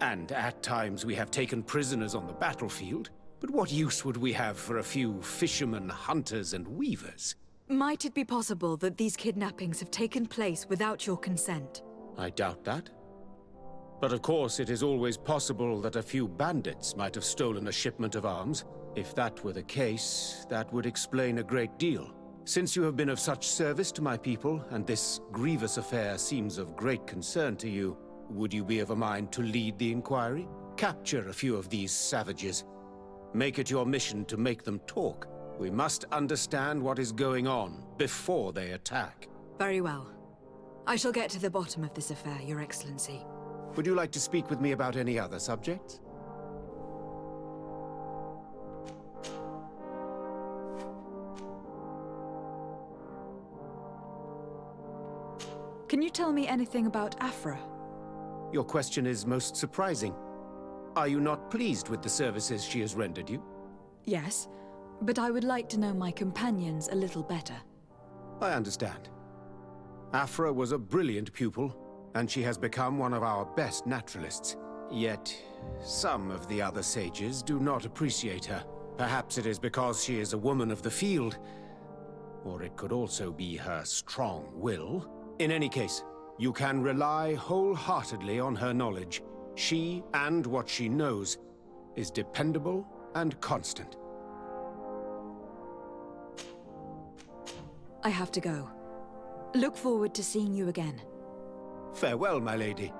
And at times we have taken prisoners on the battlefield. But what use would we have for a few fishermen, hunters, and weavers? Might it be possible that these kidnappings have taken place without your consent? I doubt that. But of course, it is always possible that a few bandits might have stolen a shipment of arms. If that were the case, that would explain a great deal. Since you have been of such service to my people, and this grievous affair seems of great concern to you, would you be of a mind to lead the inquiry? Capture a few of these savages. Make it your mission to make them talk. We must understand what is going on before they attack. Very well. I shall get to the bottom of this affair, Your Excellency. Would you like to speak with me about any other subjects? Can you tell me anything about Afra? Your question is most surprising. Are you not pleased with the services she has rendered you? Yes, but I would like to know my companions a little better. I understand. Afra was a brilliant pupil, and she has become one of our best naturalists. Yet, some of the other sages do not appreciate her. Perhaps it is because she is a woman of the field, or it could also be her strong will. In any case, you can rely wholeheartedly on her knowledge. She, and what she knows, is dependable and constant. I have to go. Look forward to seeing you again. Farewell, my lady.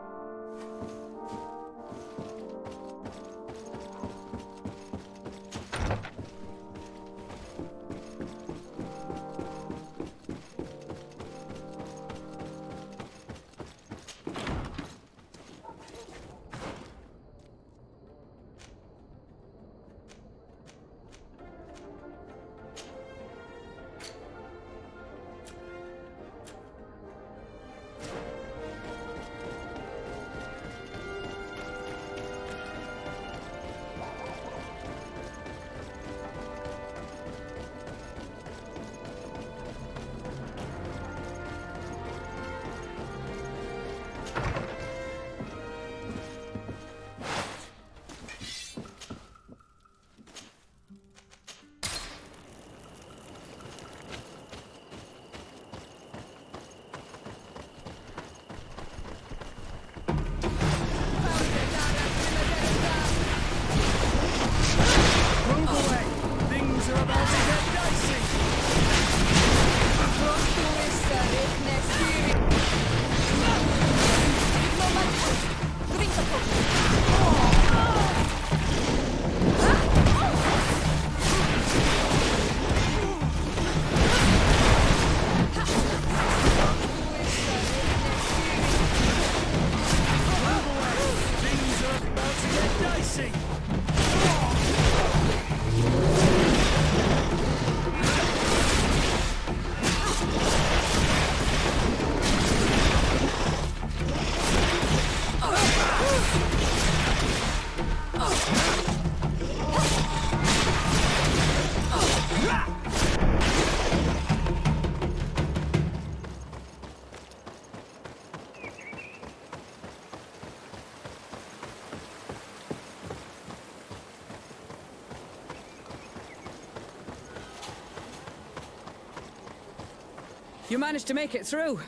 You managed to make it through.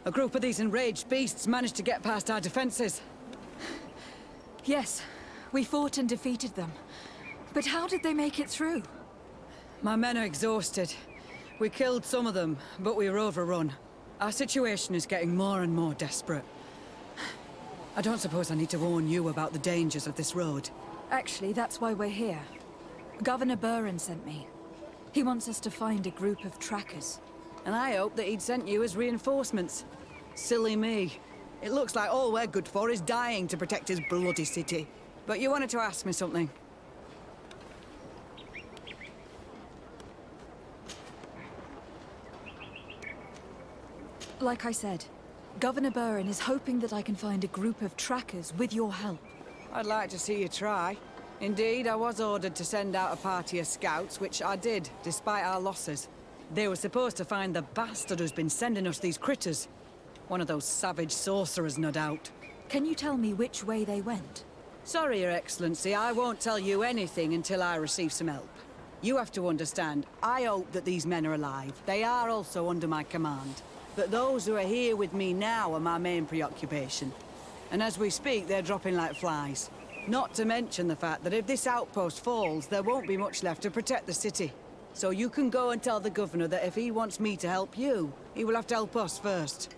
A group of these enraged beasts managed to get past our defenses. Yes, we fought and defeated them. But how did they make it through? My men are exhausted. We killed some of them, but we were overrun. Our situation is getting more and more desperate. I don't suppose I need to warn you about the dangers of this road. Actually, that's why we're here. Governor Buren sent me. He wants us to find a group of trackers. And I hope that he'd sent you as reinforcements. Silly me. It looks like all we're good for is dying to protect his bloody city. But you wanted to ask me something. Like I said, Governor Buren is hoping that I can find a group of trackers with your help. I'd like to see you try. Indeed, I was ordered to send out a party of scouts, which I did, despite our losses. They were supposed to find the bastard who's been sending us these critters. One of those savage sorcerers, no doubt. Can you tell me which way they went? Sorry, Your Excellency, I won't tell you anything until I receive some help. You have to understand, I hope that these men are alive. They are also under my command. But those who are here with me now are my main preoccupation. And as we speak, they're dropping like flies. Not to mention the fact that if this outpost falls, there won't be much left to protect the city. So you can go and tell the governor that if he wants me to help you, he will have to help us first.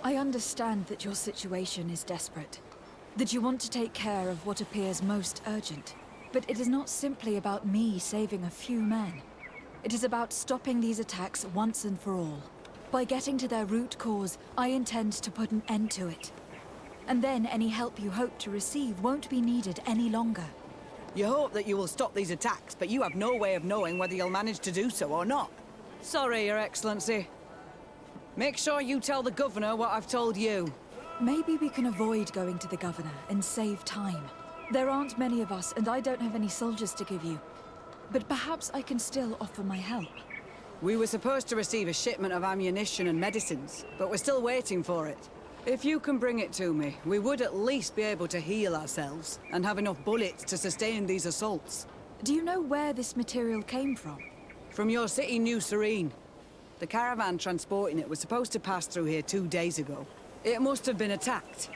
I understand that your situation is desperate, that you want to take care of what appears most urgent. But it is not simply about me saving a few men. It is about stopping these attacks once and for all. By getting to their root cause, I intend to put an end to it. And then any help you hope to receive won't be needed any longer. You hope that you will stop these attacks, but you have no way of knowing whether you'll manage to do so or not. Sorry, Your Excellency. Make sure you tell the governor what I've told you. Maybe we can avoid going to the governor and save time. There aren't many of us, and I don't have any soldiers to give you. But perhaps I can still offer my help. We were supposed to receive a shipment of ammunition and medicines, but we're still waiting for it. If you can bring it to me, we would at least be able to heal ourselves and have enough bullets to sustain these assaults. Do you know where this material came from? From your city, New Serene. The caravan transporting it was supposed to pass through here 2 days ago. It must have been attacked.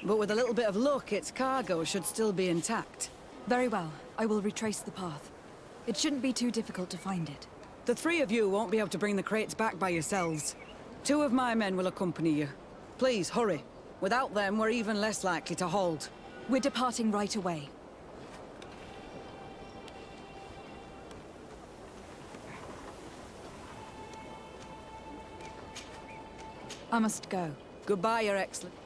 But with a little bit of luck, its cargo should still be intact. Very well. I will retrace the path. It shouldn't be too difficult to find it. The 3 of you won't be able to bring the crates back by yourselves. 2 of my men will accompany you. Please, hurry. Without them, we're even less likely to hold. We're departing right away. I must go. Goodbye, Your Excellency.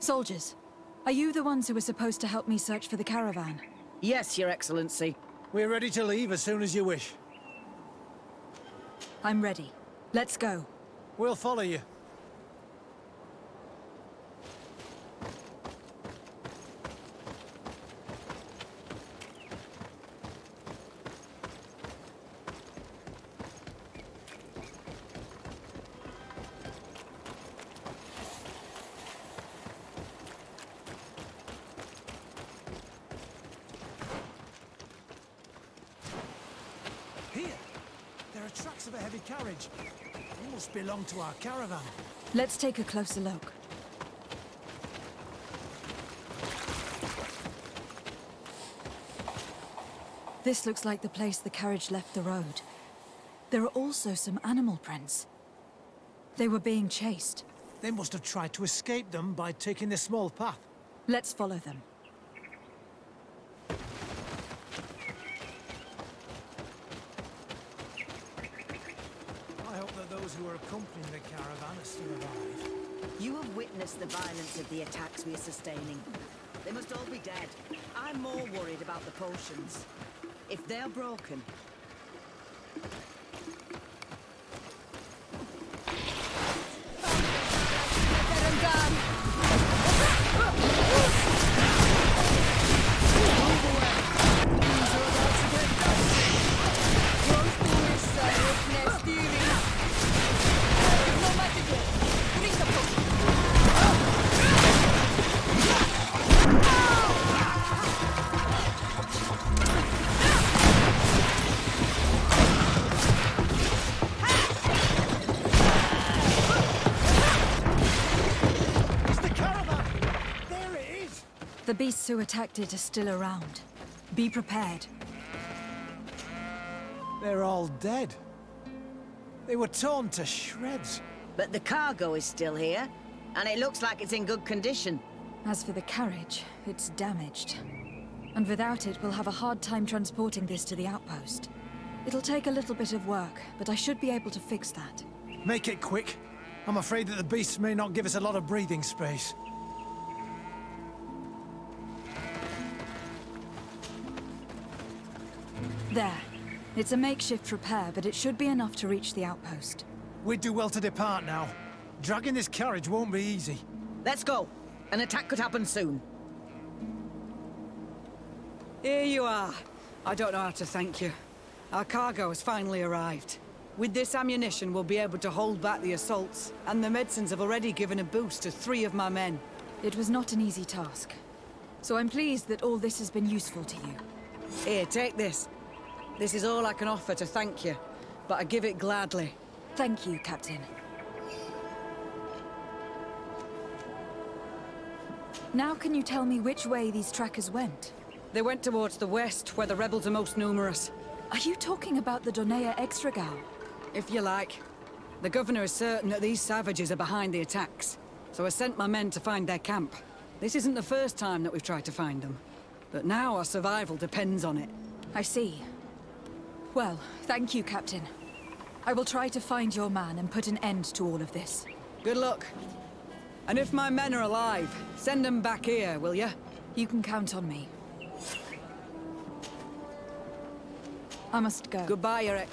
Soldiers, are you the ones who were supposed to help me search for the caravan? Yes, Your Excellency. We're ready to leave as soon as you wish. I'm ready. Let's go. We'll follow you. Here! There are tracks of a heavy carriage. They must belong to our caravan. Let's take a closer look. This looks like the place the carriage left the road. There are also some animal prints. They were being chased. They must have tried to escape them by taking this small path. Let's follow them. I hope that those who are accompanying the caravan are still alive. You have witnessed the violence of the attacks we are sustaining. They must all be dead. I'm more worried about the potions. If they're broken... The beasts who attacked it are still around. Be prepared. They're all dead. They were torn to shreds. But the cargo is still here. And it looks like it's in good condition. As for the carriage, it's damaged. And without it, we'll have a hard time transporting this to the outpost. It'll take a little bit of work, but I should be able to fix that. Make it quick. I'm afraid that the beasts may not give us a lot of breathing space. There. It's a makeshift repair, but it should be enough to reach the outpost. We'd do well to depart now. Dragging this carriage won't be easy. Let's go. An attack could happen soon. Here you are. I don't know how to thank you. Our cargo has finally arrived. With this ammunition, we'll be able to hold back the assaults, and the medicines have already given a boost to 3 of my men. It was not an easy task. So I'm pleased that all this has been useful to you. Here, take this. This is all I can offer to thank you, but I give it gladly. Thank you, Captain. Now can you tell me which way these trackers went? They went towards the west, where the rebels are most numerous. Are you talking about the Donea Extragal? If you like. The governor is certain that these savages are behind the attacks, so I sent my men to find their camp. This isn't the first time that we've tried to find them, but now our survival depends on it. I see. Well, thank you, Captain. I will try to find your man and put an end to all of this. Good luck. And if my men are alive, send them back here, will you? You can count on me. I must go. Goodbye, Eric.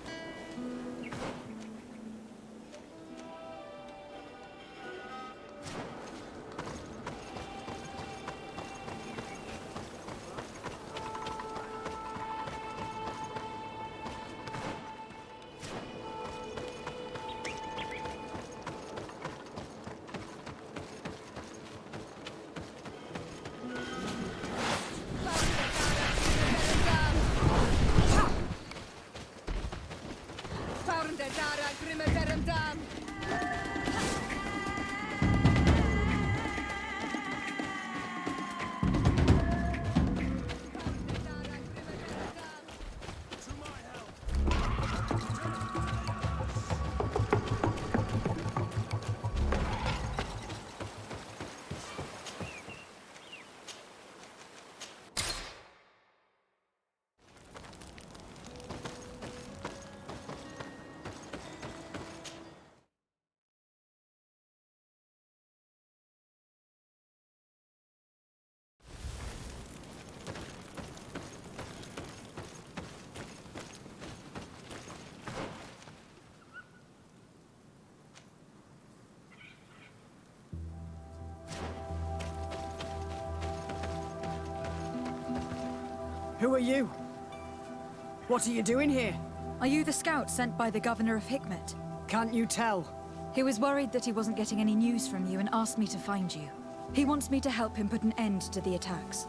Who are you? What are you doing here? Are you the scout sent by the governor of Hikmet? Can't you tell? He was worried that he wasn't getting any news from you and asked me to find you. He wants me to help him put an end to the attacks.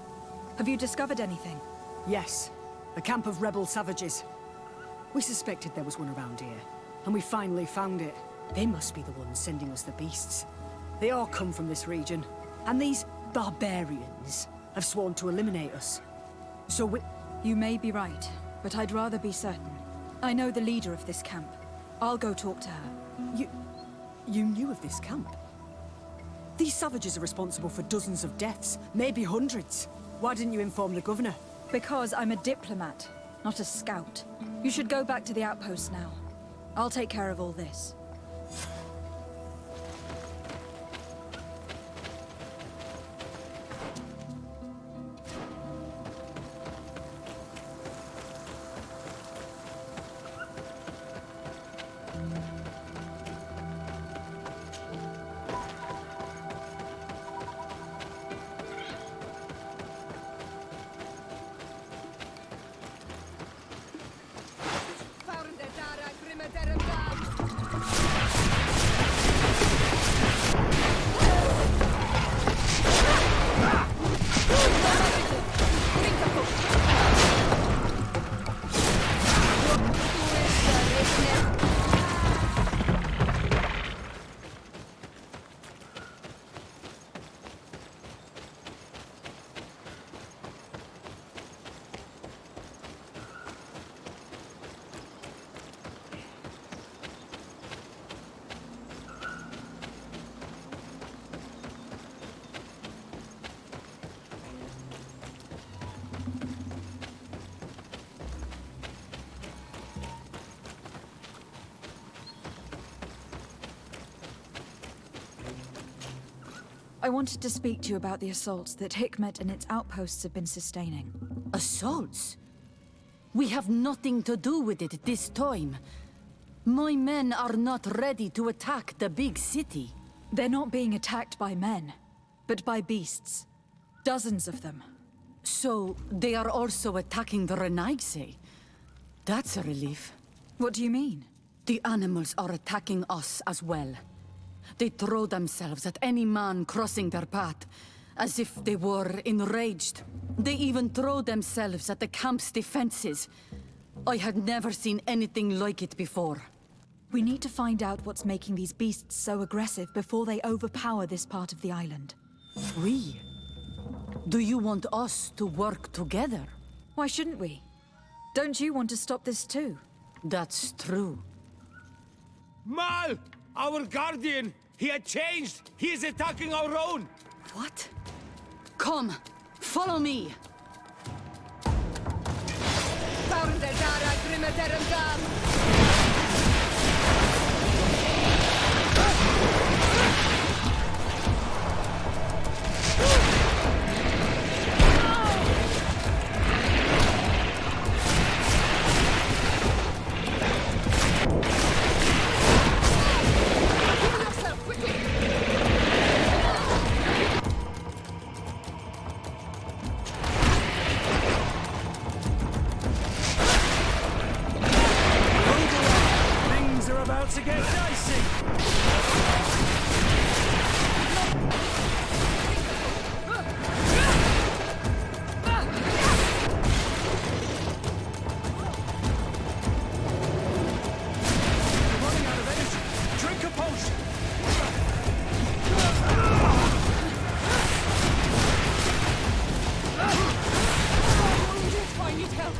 Have you discovered anything? Yes. A camp of rebel savages. We suspected there was one around here, and we finally found it. They must be the ones sending us the beasts. They all come from this region, and these barbarians have sworn to eliminate us. So we... You may be right, but I'd rather be certain. I know the leader of this camp. I'll go talk to her. You knew of this camp? These savages are responsible for dozens of deaths, maybe hundreds. Why didn't you inform the governor? Because I'm a diplomat, not a scout. You should go back to the outpost now. I'll take care of all this. I wanted to speak to you about the assaults that Hikmet and its outposts have been sustaining. Assaults? We have nothing to do with it this time. My men are not ready to attack the big city. They're not being attacked by men, but by beasts. Dozens of them. So, they are also attacking the Renaigse? That's a relief. What do you mean? The animals are attacking us as well. They throw themselves at any man crossing their path, as if they were enraged. They even throw themselves at the camp's defenses. I had never seen anything like it before. We need to find out what's making these beasts so aggressive before they overpower this part of the island. We? Do you want us to work together? Why shouldn't we? Don't you want to stop this too? That's true. Mal! Our guardian! He had changed! He is attacking our own! What? Come, follow me! Things are about to get dicey! You're running out of energy. Drink a potion! I need help.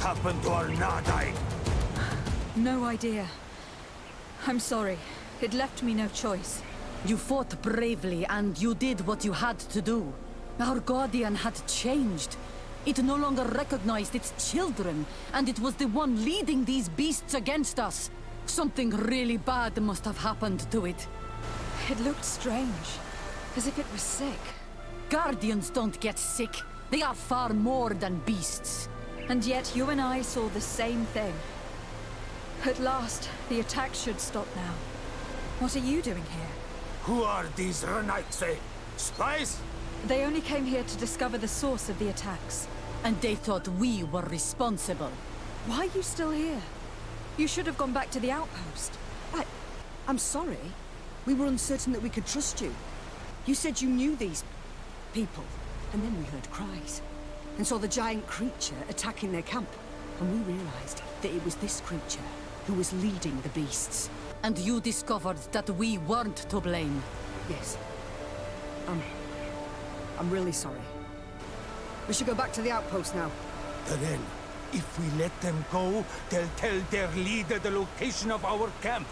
happened to our Nadai? No idea. I'm sorry. It left me no choice. You fought bravely, and you did what you had to do. Our Guardian had changed. It no longer recognized its children, and it was the one leading these beasts against us. Something really bad must have happened to it. It looked strange, as if it was sick. Guardians don't get sick. They are far more than beasts. And yet you and I saw the same thing. At last, the attack should stop now. What are you doing here? Who are these Renaigse? Spies? They only came here to discover the source of the attacks. And they thought we were responsible. Why are you still here? You should have gone back to the outpost. I'm sorry. We were uncertain that we could trust you. You said you knew these people, and then we heard cries, and saw the giant creature attacking their camp. And we realized that it was this creature who was leading the beasts. And you discovered that we weren't to blame. Yes. I'm really sorry. We should go back to the outpost now. Then, if we let them go, they'll tell their leader the location of our camp.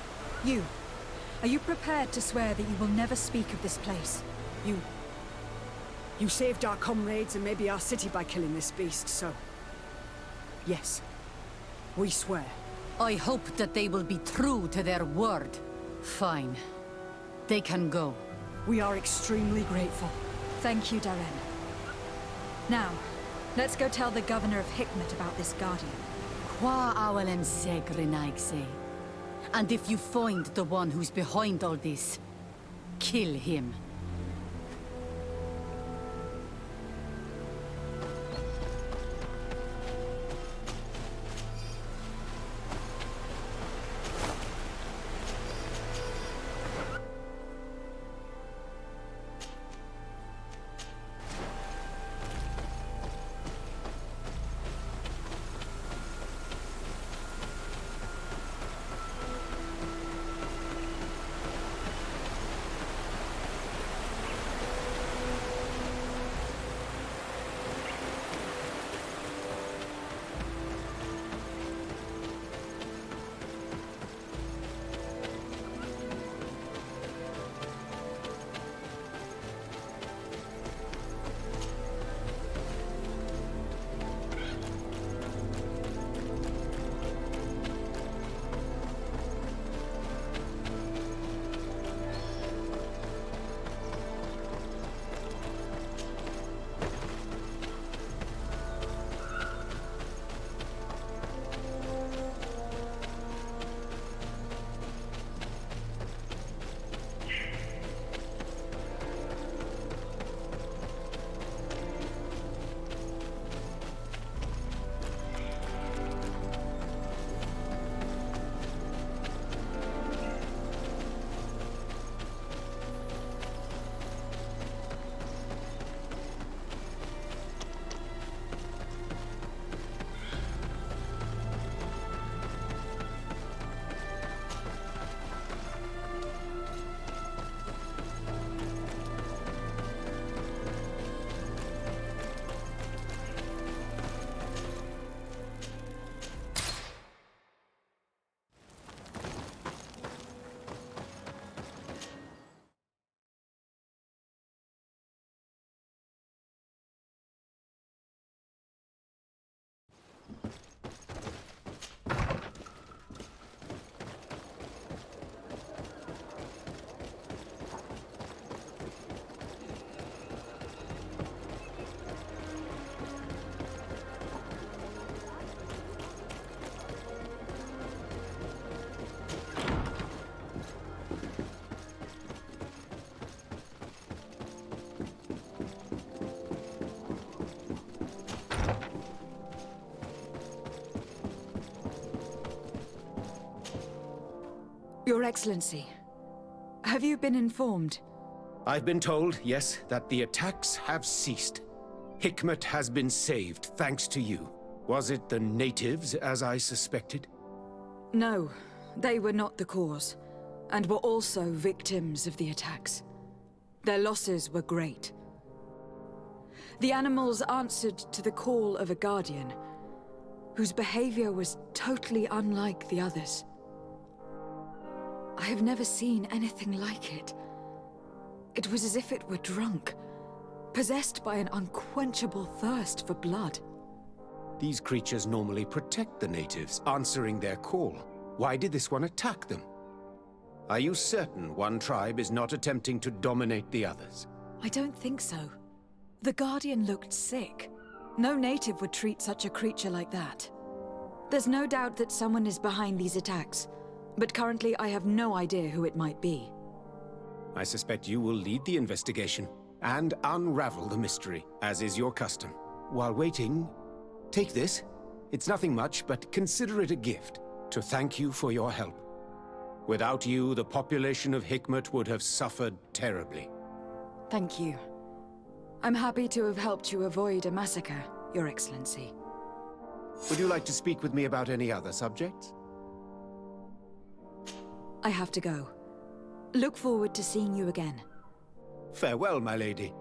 Are you prepared to swear that you will never speak of this place? You saved our comrades and maybe our city by killing this beast, so... Yes. We swear. I hope that they will be true to their word. Fine. They can go. We are extremely grateful. Thank you, Darren. Now, let's go tell the governor of Hikmet about this Guardian. Qua awalen seg Renaigse. And if you find the one who's behind all this, kill him. Your Excellency, have you been informed? I've been told, yes, that the attacks have ceased. Hikmet has been saved, thanks to you. Was it the natives, as I suspected? No, they were not the cause, and were also victims of the attacks. Their losses were great. The animals answered to the call of a guardian, whose behavior was totally unlike the others. I have never seen anything like it. It was as if it were drunk, possessed by an unquenchable thirst for blood. These creatures normally protect the natives, answering their call. Why did this one attack them? Are you certain one tribe is not attempting to dominate the others? I don't think so. The Guardian looked sick. No native would treat such a creature like that. There's no doubt that someone is behind these attacks, but currently I have no idea who it might be. I suspect you will lead the investigation and unravel the mystery, as is your custom. While waiting, take this. It's nothing much, but consider it a gift to thank you for your help. Without you, the population of Hikmet would have suffered terribly. Thank you. I'm happy to have helped you avoid a massacre, Your Excellency. Would you like to speak with me about any other subjects? I have to go. Look forward to seeing you again. Farewell, my lady.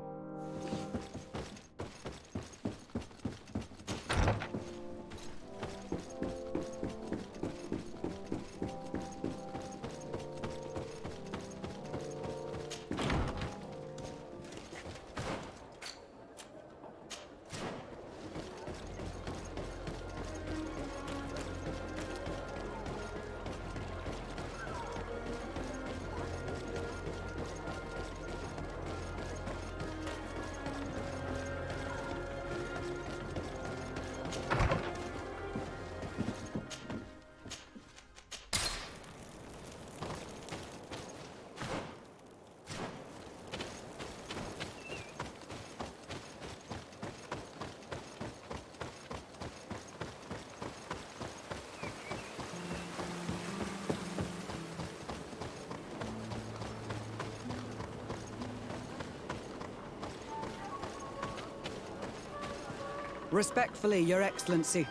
Respectfully, Your Excellency.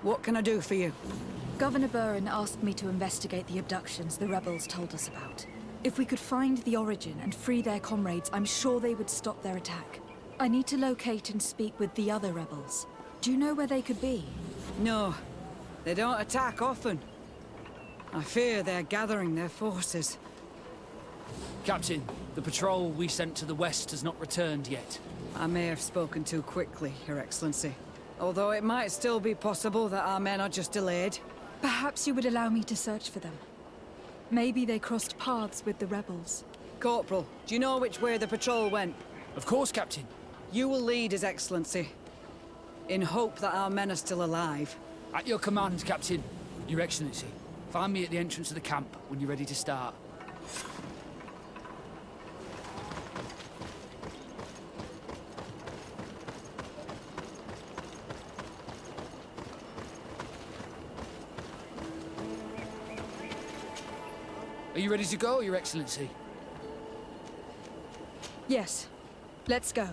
What can I do for you? Governor Burren asked me to investigate the abductions the rebels told us about. If we could find the origin and free their comrades, I'm sure they would stop their attack. I need to locate and speak with the other rebels. Do you know where they could be? No. They don't attack often. I fear they're gathering their forces. Captain, the patrol we sent to the west has not returned yet. I may have spoken too quickly, Your Excellency. Although it might still be possible that our men are just delayed. Perhaps you would allow me to search for them. Maybe they crossed paths with the rebels. Corporal, do you know which way the patrol went? Of course, Captain. You will lead, His Excellency. In hope that our men are still alive. At your command, Captain. Your Excellency. Find me at the entrance of the camp when you're ready to start. Are you ready to go, Your Excellency? Yes. Let's go.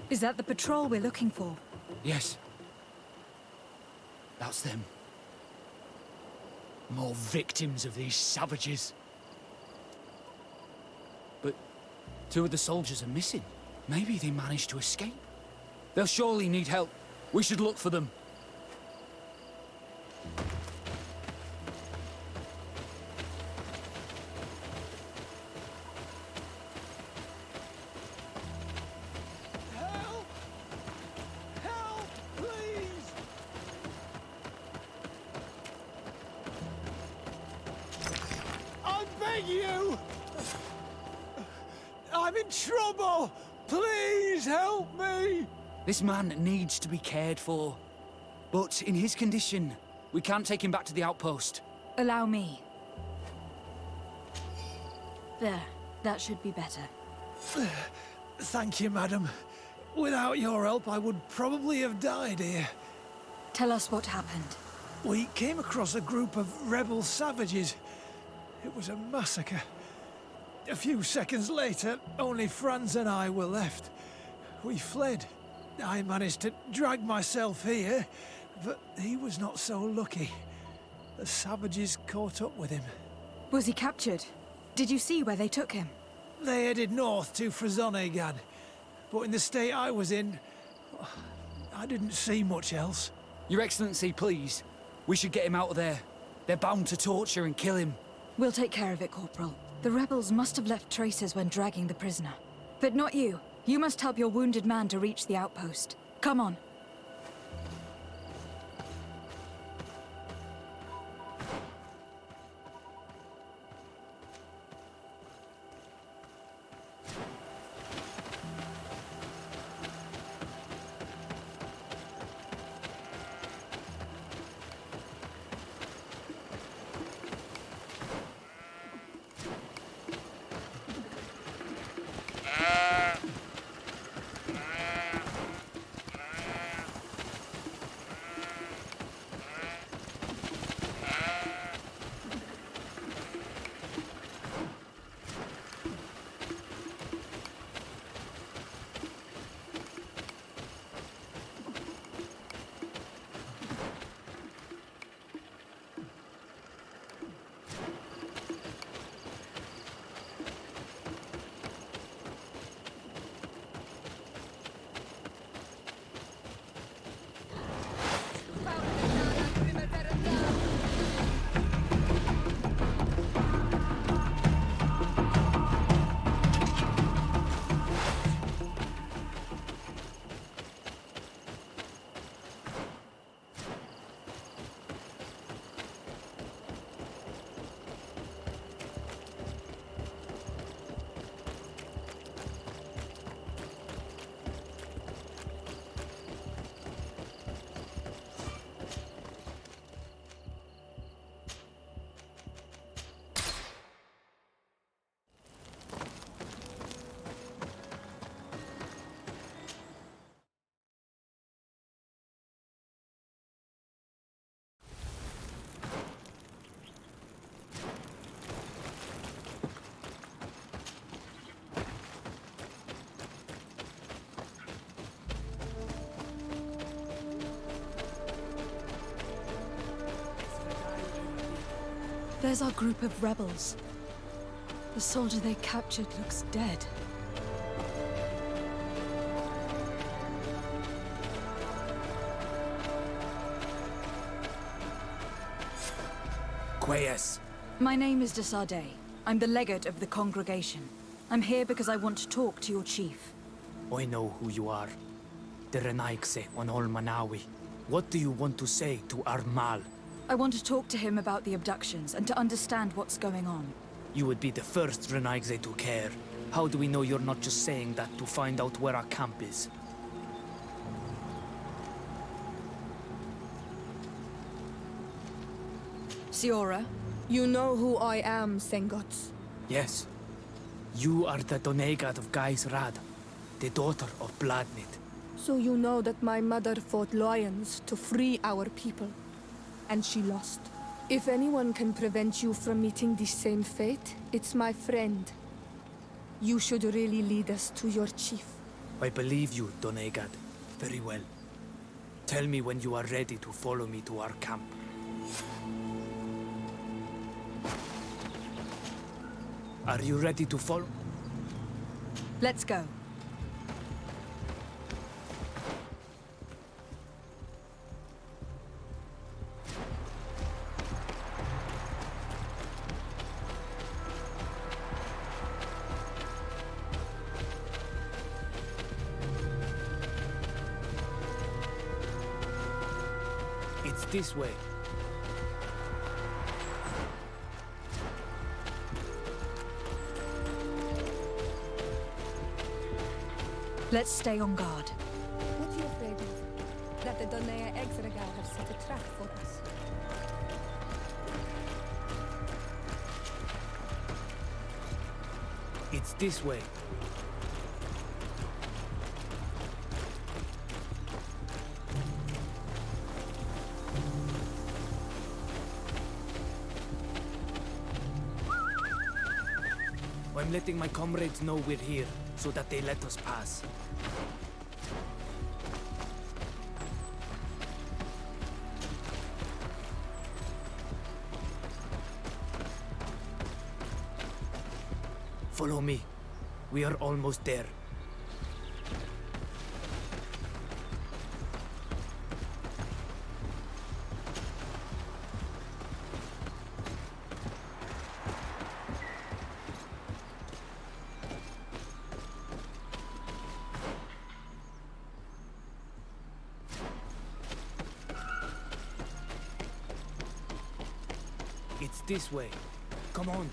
Is that the patrol we're looking for? Yes. That's them. More victims of these savages. But 2 of the soldiers are missing. Maybe they managed to escape. They'll surely need help. We should look for them. You! I'm in trouble! Please help me! This man needs to be cared for. But in his condition, we can't take him back to the outpost. Allow me. There. That should be better. Thank you, madam. Without your help, I would probably have died here. Tell us what happened. We came across a group of rebel savages. It was a massacre. A few seconds later, only Franz and I were left. We fled. I managed to drag myself here, but he was not so lucky. The savages caught up with him. Was he captured? Did you see where they took him? They headed north to Frazonegan, but in the state I was in, I didn't see much else. Your Excellency, please. We should get him out of there. They're bound to torture and kill him. We'll take care of it, Corporal. The rebels must have left traces when dragging the prisoner. But not you. You must help your wounded man to reach the outpost. Come on. There's our group of rebels. The soldier they captured looks dead. Quayas. My name is Desade. I'm the legate of the congregation. I'm here because I want to talk to your chief. I know who you are. The Renaigse on Ol Manawi. What do you want to say to Armal? I want to talk to him about the abductions and to understand what's going on. You would be the first Renaigse to care. How do we know you're not just saying that to find out where our camp is? Siora? You know who I am, Sengots. Yes. You are the Donegad of Gais Rad, the daughter of Bladnid. So you know that my mother fought lions to free our people. And she lost. If anyone can prevent you from meeting the same fate, it's my friend. You should really lead us to your chief. I believe you, Donegad. Very well. Tell me when you are ready to follow me to our camp. Are you ready to follow? Let's go. It's this way. Let's stay on guard. What are you afraid of? That the Donea Exregal have set a trap for us. It's this way. I'm letting my comrades know we're here, so that they let us pass. Follow me. We are almost there. It's this way. Come on.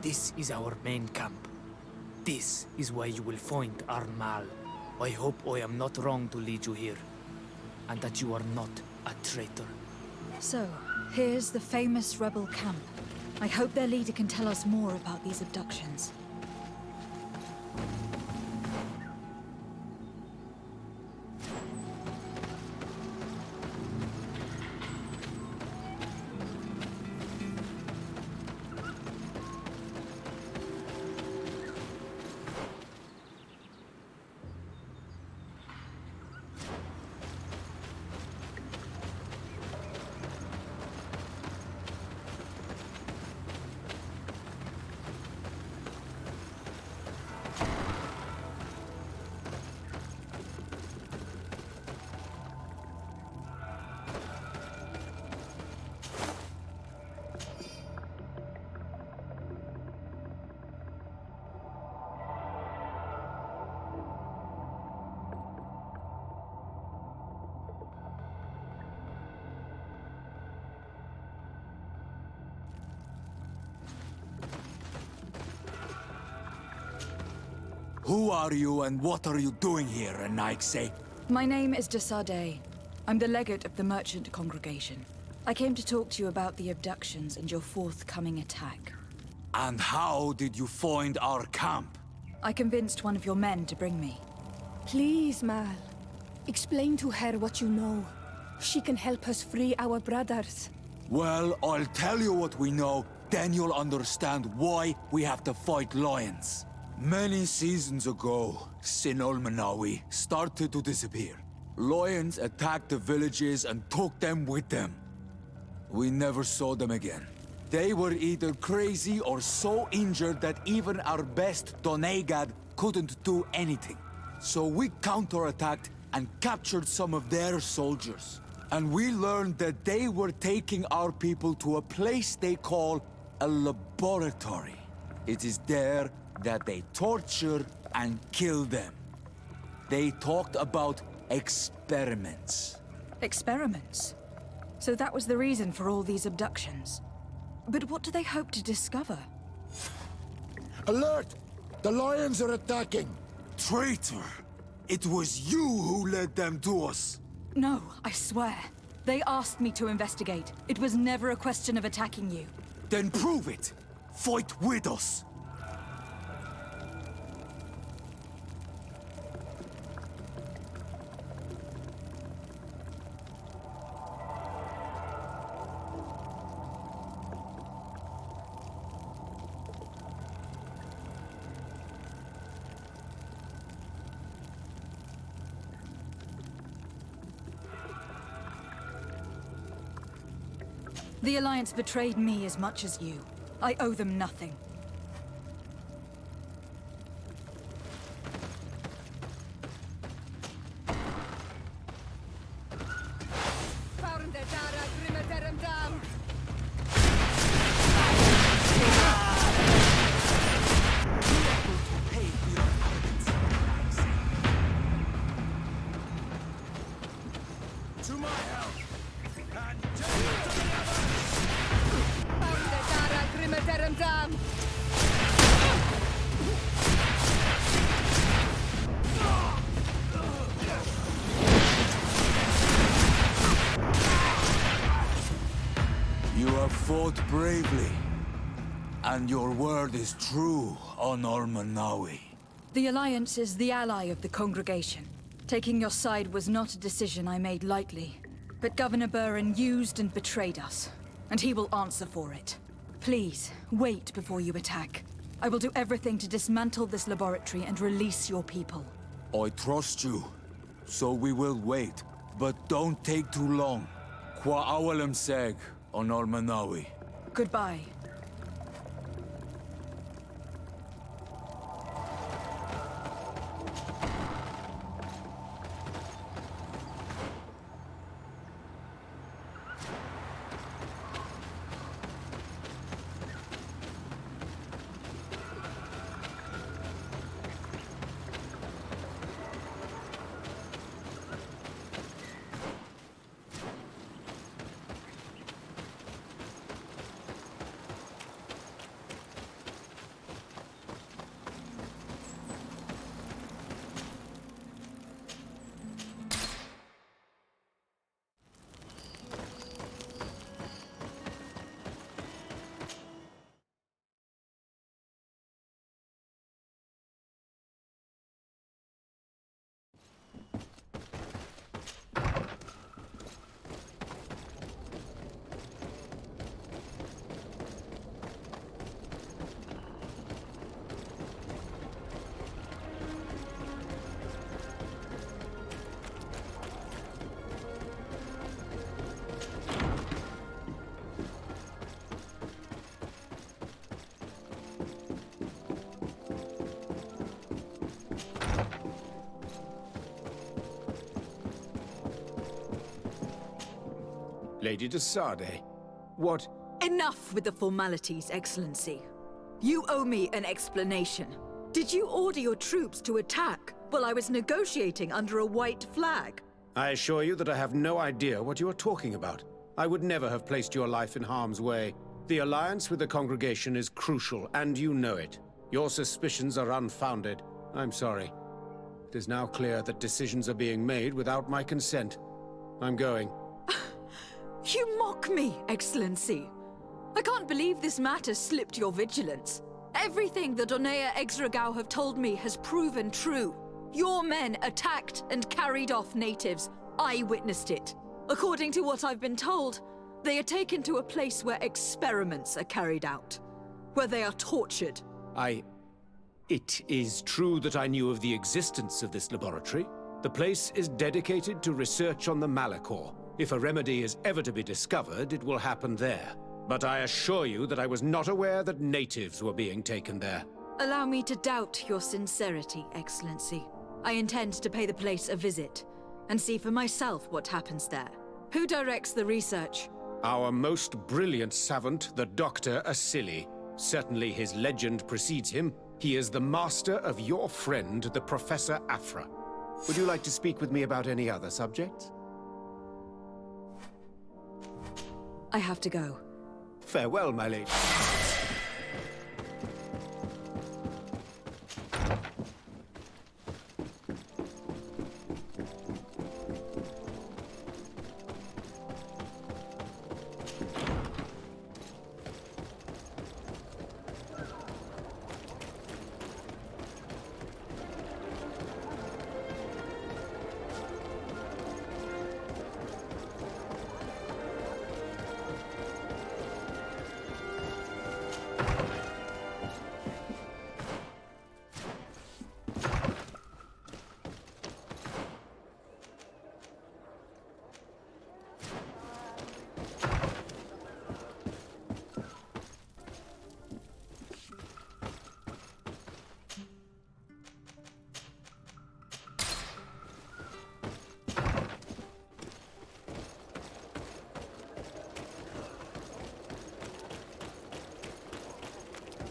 This is our main camp. This is where you will find Armal. I hope I am not wrong to lead you here, and that you are not a traitor. So, here's the famous rebel camp. I hope their leader can tell us more about these abductions. Who are you and what are you doing here, Anaikse? My name is Desade. I'm the legate of the merchant congregation. I came to talk to you about the abductions and your forthcoming attack. And how did you find our camp? I convinced one of your men to bring me. Please, Mal. Explain to her what you know. She can help us free our brothers. Well, I'll tell you what we know, then you'll understand why we have to fight lions. Many seasons ago, Sin Ulmanawi started to disappear. Lions attacked the villages and took them with them. We never saw them again. They were either crazy or so injured that even our best Donegad couldn't do anything. So we counterattacked and captured some of their soldiers. And we learned that they were taking our people to a place they call a laboratory. It is there that they torture and kill them. They talked about experiments. Experiments? So that was the reason for all these abductions. But what do they hope to discover? Alert! The lions are attacking! Traitor! It was you who led them to us! No, I swear. They asked me to investigate. It was never a question of attacking you. Then prove it! Fight with us! The Alliance betrayed me as much as you. I owe them nothing. To my help! And You have fought bravely, and your word is true on Almanawi. The Alliance is the ally of the Congregation. Taking your side was not a decision I made lightly. But Governor Burren used and betrayed us, and he will answer for it. Please, wait before you attack. I will do everything to dismantle this laboratory and release your people. I trust you, so we will wait. But don't take too long. Qua awalem seg on Almanawi. Goodbye. Lady de Sade, what... Enough with the formalities, Excellency. You owe me an explanation. Did you order your troops to attack while I was negotiating under a white flag? I assure you that I have no idea what you are talking about. I would never have placed your life in harm's way. The alliance with the Congregation is crucial, and you know it. Your suspicions are unfounded. I'm sorry. It is now clear that decisions are being made without my consent. I'm going. You mock me, Excellency. I can't believe this matter slipped your vigilance. Everything the Donea Exregao have told me has proven true. Your men attacked and carried off natives. I witnessed it. According to what I've been told, they are taken to a place where experiments are carried out. Where they are tortured. It is true that I knew of the existence of this laboratory. The place is dedicated to research on the Malachor. If a remedy is ever to be discovered, it will happen there. But I assure you that I was not aware that natives were being taken there. Allow me to doubt your sincerity, Excellency. I intend to pay the place a visit. and see for myself what happens there. Who directs the research? Our most brilliant savant, the Dr. Asili. Certainly his legend precedes him. He is the master of your friend, the Professor Afra. Would you like to speak with me about any other subjects? I have to go. Farewell, my lady.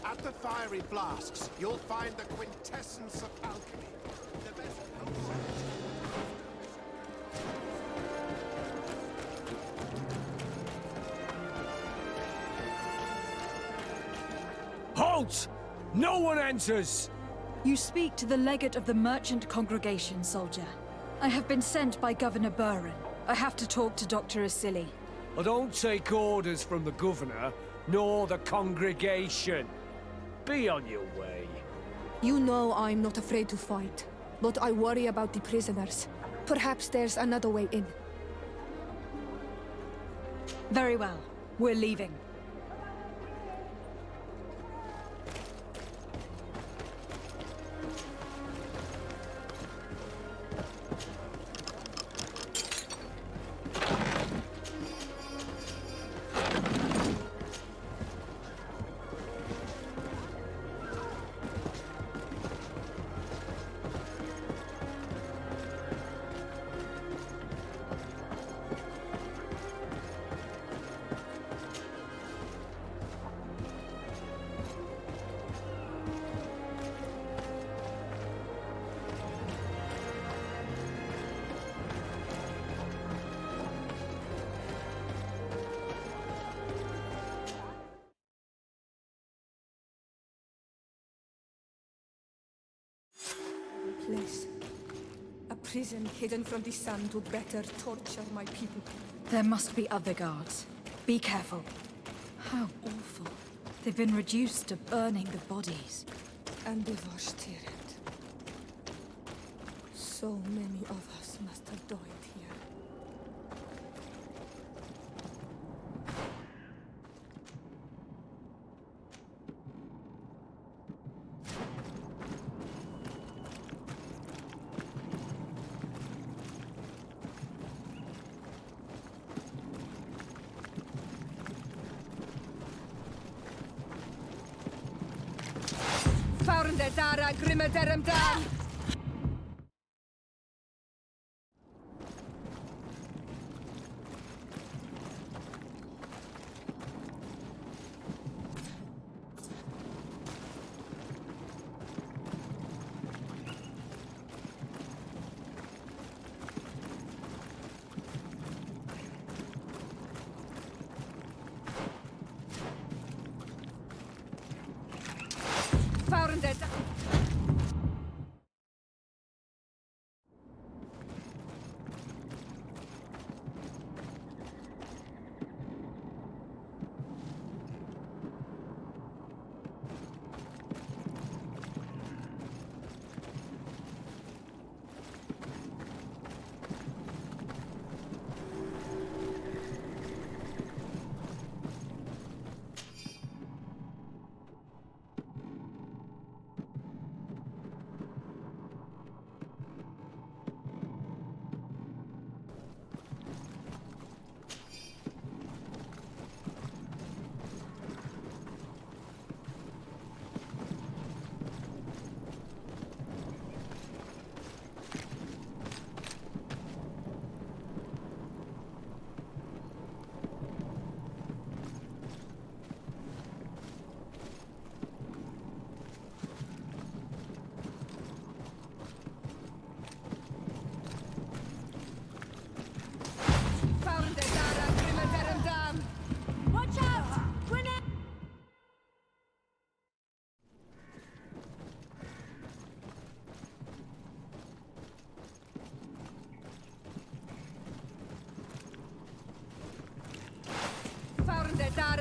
At the fiery flasks, you'll find the quintessence of alchemy. The best Halt! No one enters! You speak to the legate of the merchant congregation, soldier. I have been sent by Governor Buren. I have to talk to Dr. Asili. I don't take orders from the governor, nor the congregation. Be on your way. You know I'm not afraid to fight, but I worry about the prisoners. Perhaps there's another way in. Very well. We're leaving. Place. A prison hidden from the sun to better torture my people. There must be other guards. Be careful. How awful. They've been reduced to burning the bodies. And the Voshtiret. So many of us must have died here. Faurende dara grimme derem dan!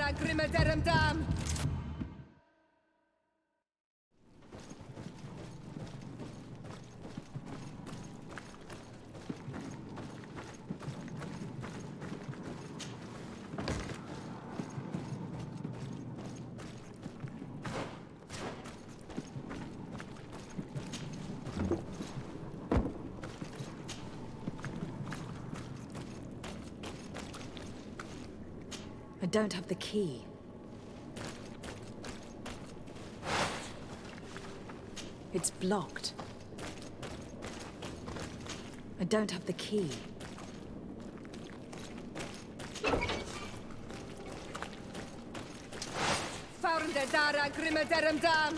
dara grimederem dam! I don't have the key. It's blocked. I don't have the key. Found the dara grimederem dam!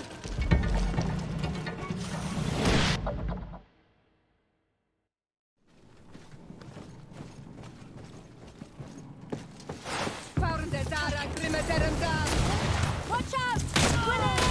Found the dara grimederem dam! Watch out! Grenade!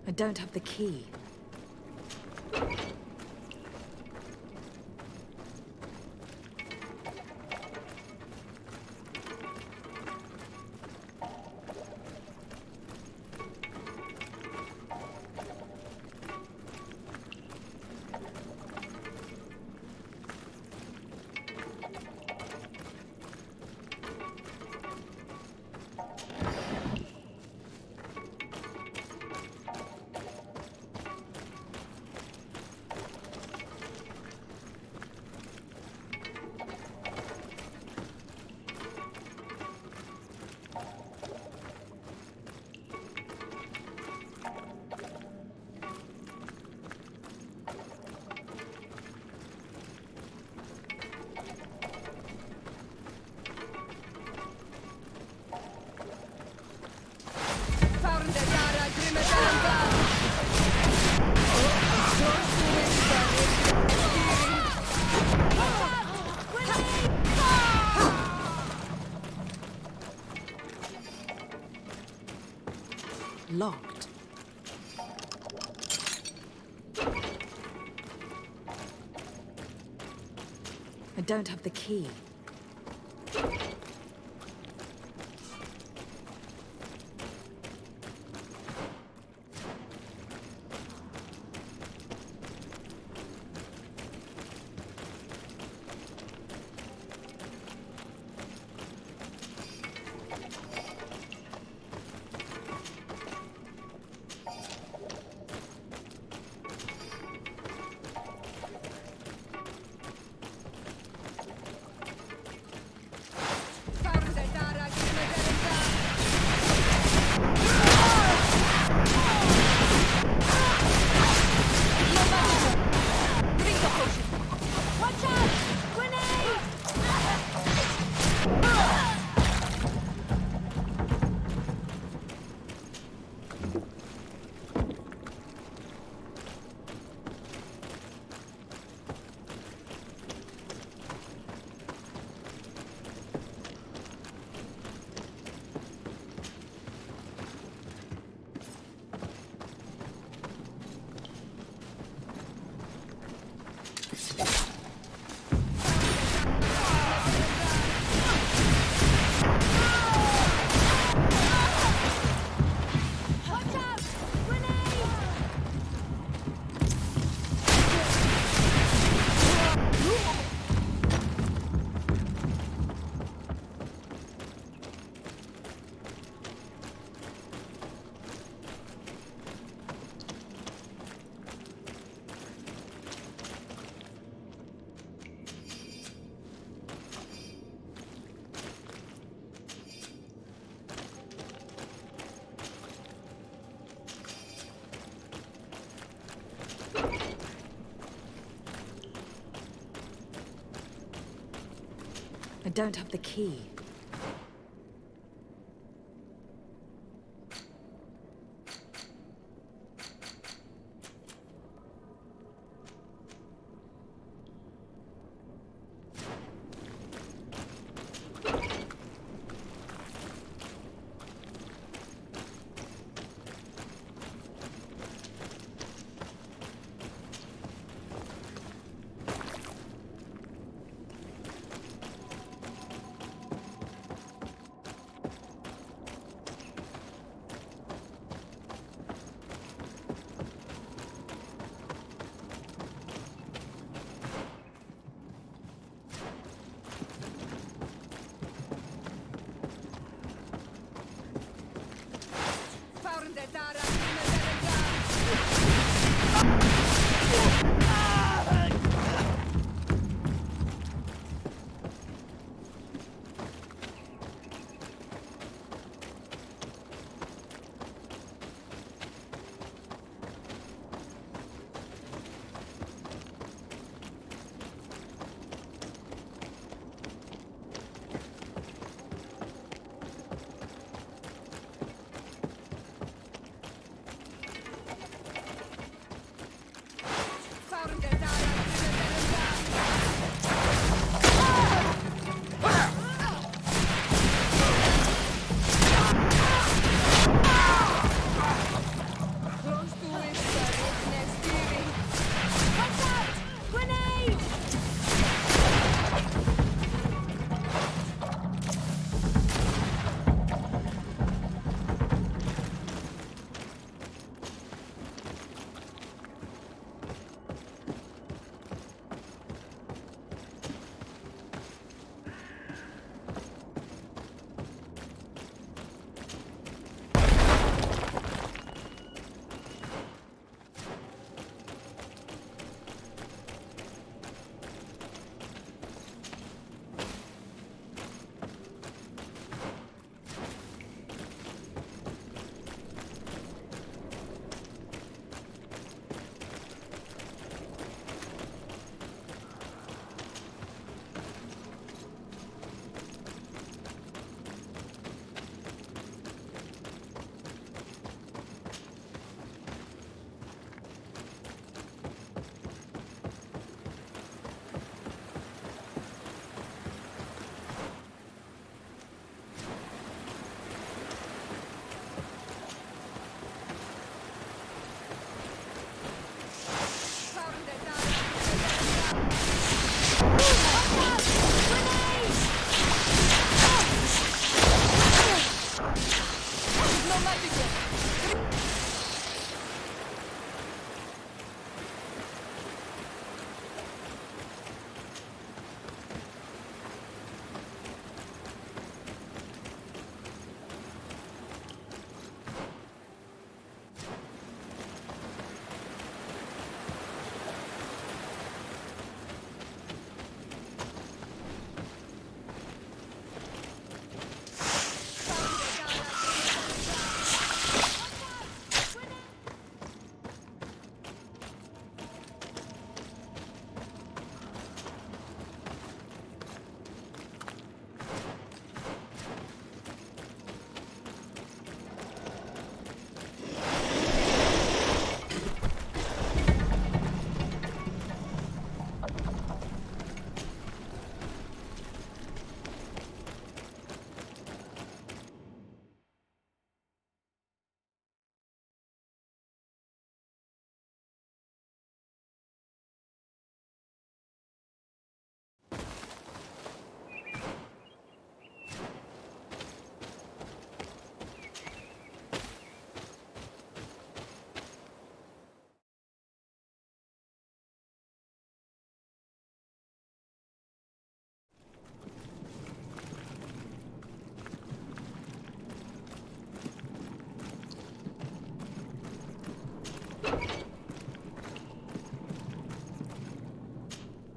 I don't have the key. Locked. I don't have the key. I don't have the key.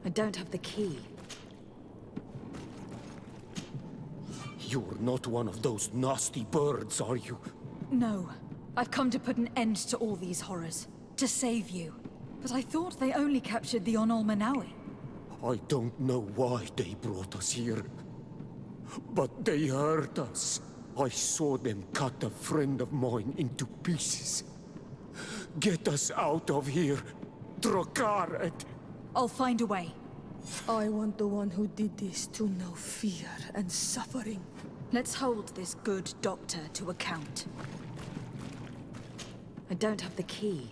I don't have the key. You're not one of those nasty birds, are you? No. I've come to put an end to all these horrors. To save you. But I thought they only captured the Onol Manawi. I don't know why they brought us here. But they hurt us. I saw them cut a friend of mine into pieces. Get us out of here, Drokared. I'll find a way. I want the one who did this to know fear and suffering. Let's hold this good doctor to account. I don't have the key.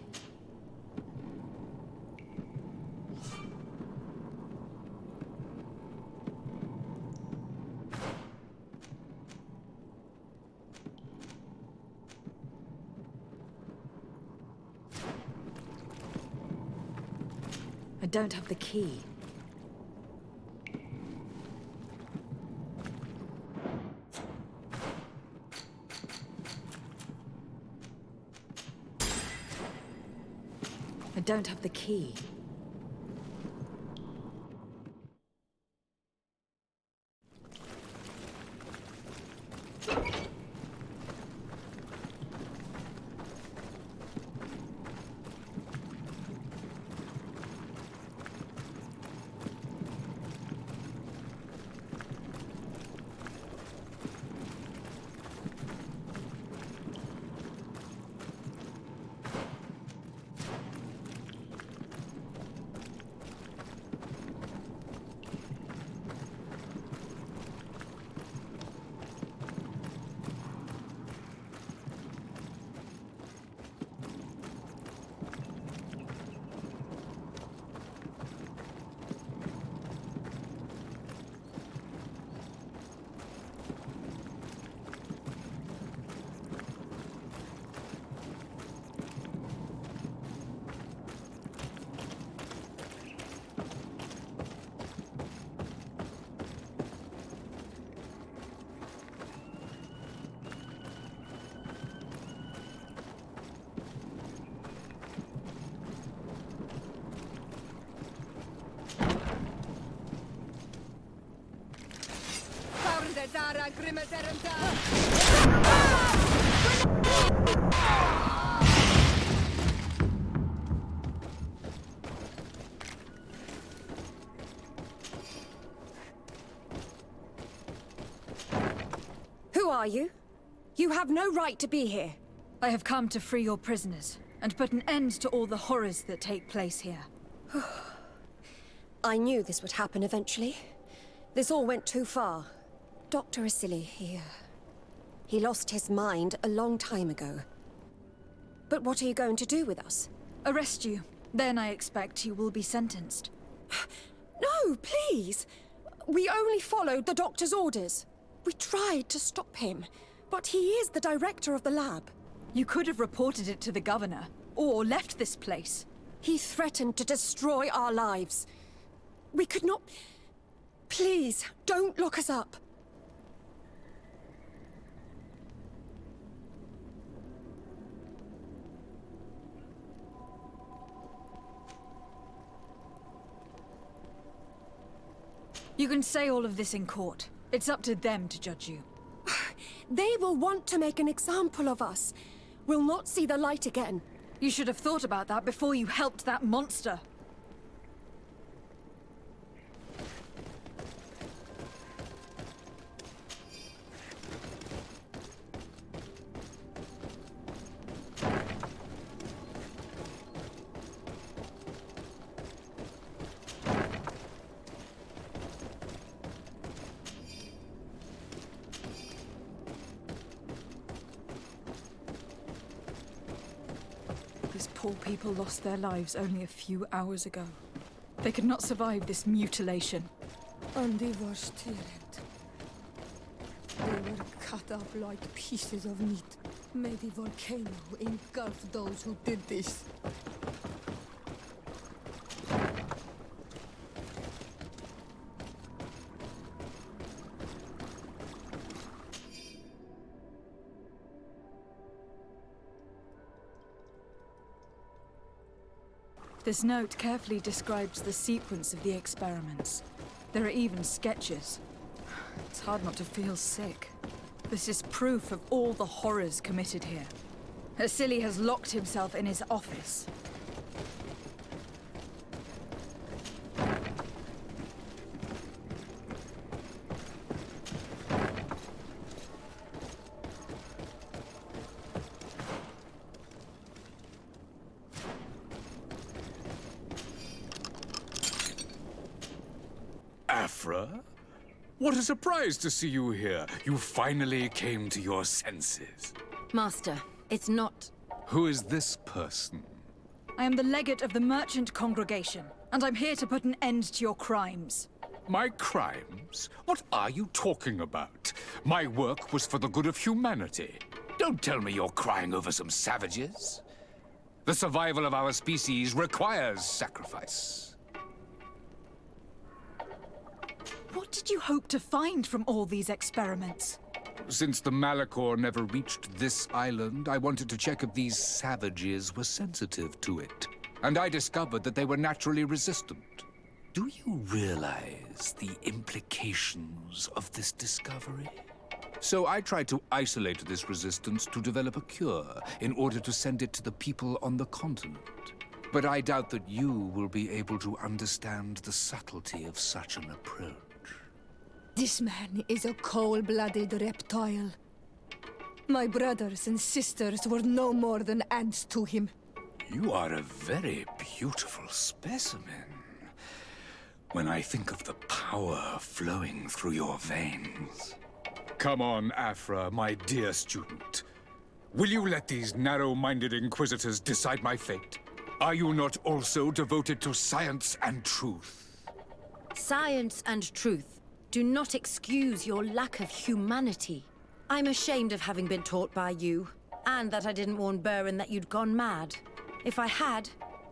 I don't have the key. I don't have the key. Who are you? You have no right to be here. I have come to free your prisoners, and put an end to all the horrors that take place here. I knew this would happen eventually. This all went too far. Dr. Asili, he lost his mind a long time ago. But what are you going to do with us? Arrest you. Then I expect you will be sentenced. No, please! We only followed the doctor's orders. We tried to stop him, but he is the director of the lab. You could have reported it to the governor, or left this place. He threatened to destroy our lives. We could not... Please, don't lock us up. You can say all of this in court. It's up to them to judge you. They will want to make an example of us. We'll not see the light again. You should have thought about that before you helped that monster. These poor people lost their lives only a few hours ago. They could not survive this mutilation. And they were still it. They were cut up like pieces of meat. May the volcano engulf those who did this. This note carefully describes the sequence of the experiments. There are even sketches. It's hard not to feel sick. This is proof of all the horrors committed here. Asili has locked himself in his office. Afra? What a surprise to see you here. You finally came to your senses. Master, it's not... Who is this person? I am the legate of the merchant congregation, and I'm here to put an end to your crimes. My crimes? What are you talking about? My work was for the good of humanity. Don't tell me you're crying over some savages. The survival of our species requires sacrifice. What did you hope to find from all these experiments? Since the Malachor never reached this island, I wanted to check if these savages were sensitive to it. And I discovered that they were naturally resistant. Do you realize the implications of this discovery? So I tried to isolate this resistance to develop a cure in order to send it to the people on the continent. But I doubt that you will be able to understand the subtlety of such an approach. This man is a cold-blooded reptile. My brothers and sisters were no more than ants to him. You are a very beautiful specimen. When I think of the power flowing through your veins. Come on, Afra, my dear student. Will you let these narrow-minded inquisitors decide my fate? Are you not also devoted to science and truth? Science and truth do not excuse your lack of humanity. I'm ashamed of having been taught by you, and that I didn't warn Burin that you'd gone mad. If I had,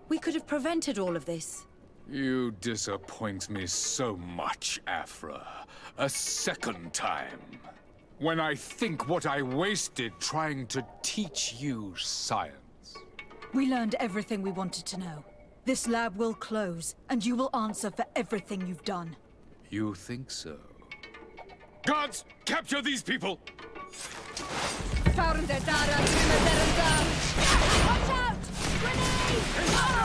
we could have prevented all of this. You disappoint me so much, Afra. A second time. When I think what I wasted trying to teach you science. We learned everything we wanted to know. This lab will close, and you will answer for everything you've done. You think so? Guards, capture these people! Watch out! Grenade! Oh!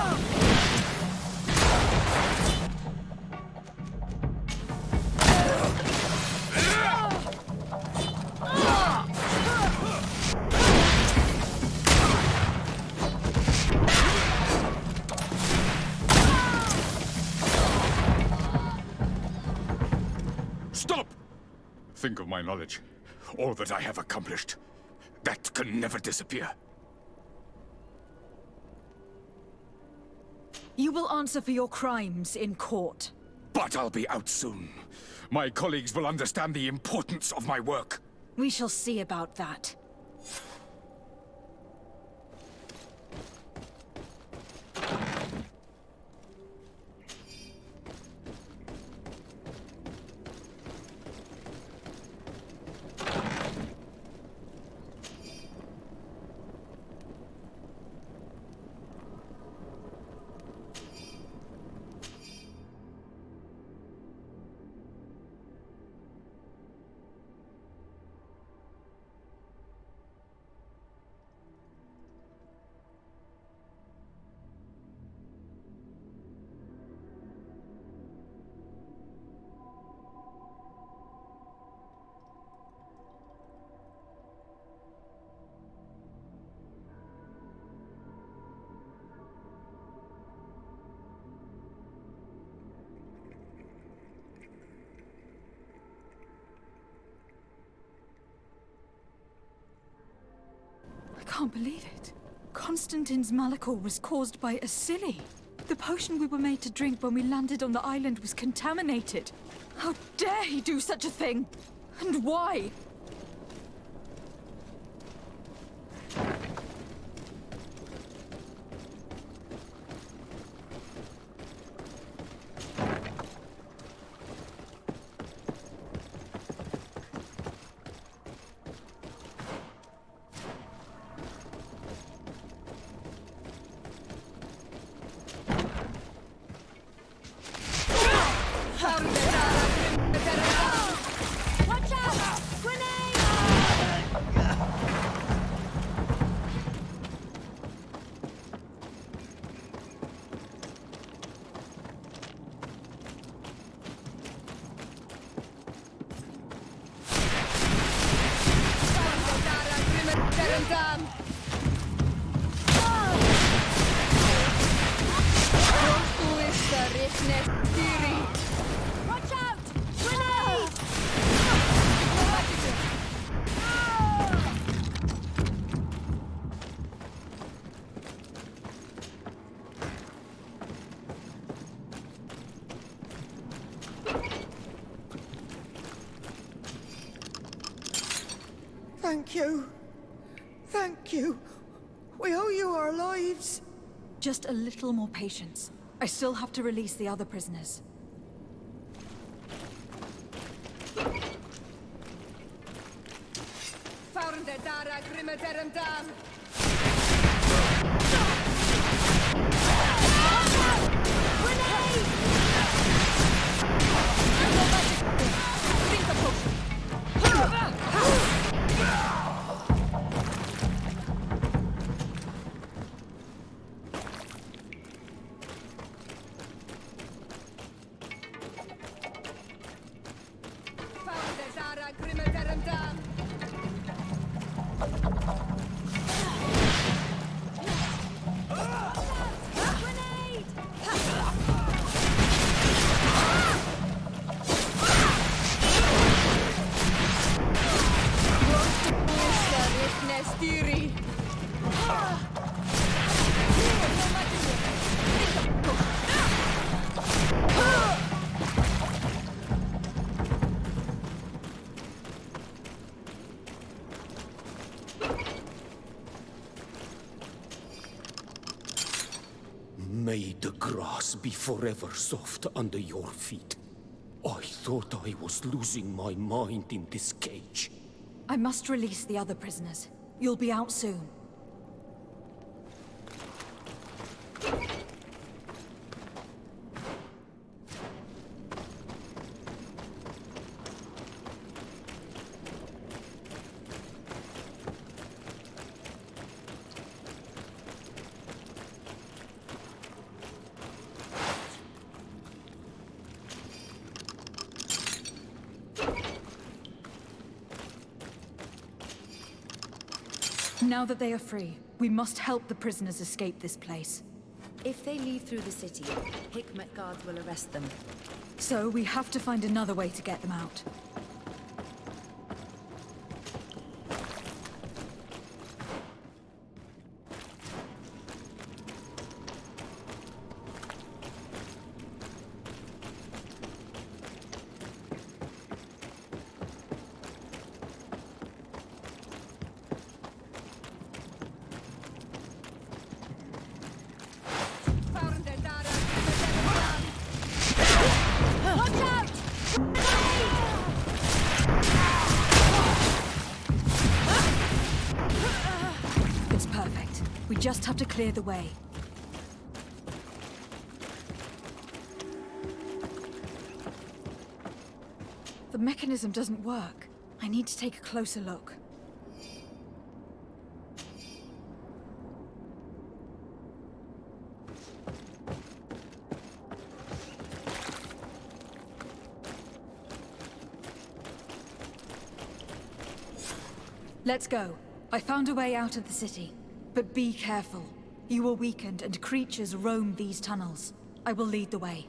Stop! Think of my knowledge. All that I have accomplished. That can never disappear. You will answer for your crimes in court. But I'll be out soon. My colleagues will understand the importance of my work. We shall see about that. I can't believe it. Constantine's Malachor was caused by a silly. The potion we were made to drink when we landed on the island was contaminated. How dare he do such a thing? And why? Watch out! Grenade! Watch out! Thank you. Thank you. We owe you our lives. Just a little more patience. I still have to release the other prisoners. May the grass be forever soft under your feet. I thought I was losing my mind in this cage. I must release the other prisoners. You'll be out soon. Now that they are free, we must help the prisoners escape this place. If they leave through the city, Hikmet guards will arrest them. So we have to find another way to get them out. It's perfect. We just have to clear the way. The mechanism doesn't work. I need to take a closer look. Let's go. I found a way out of the city. But be careful. You are weakened and creatures roam these tunnels. I will lead the way.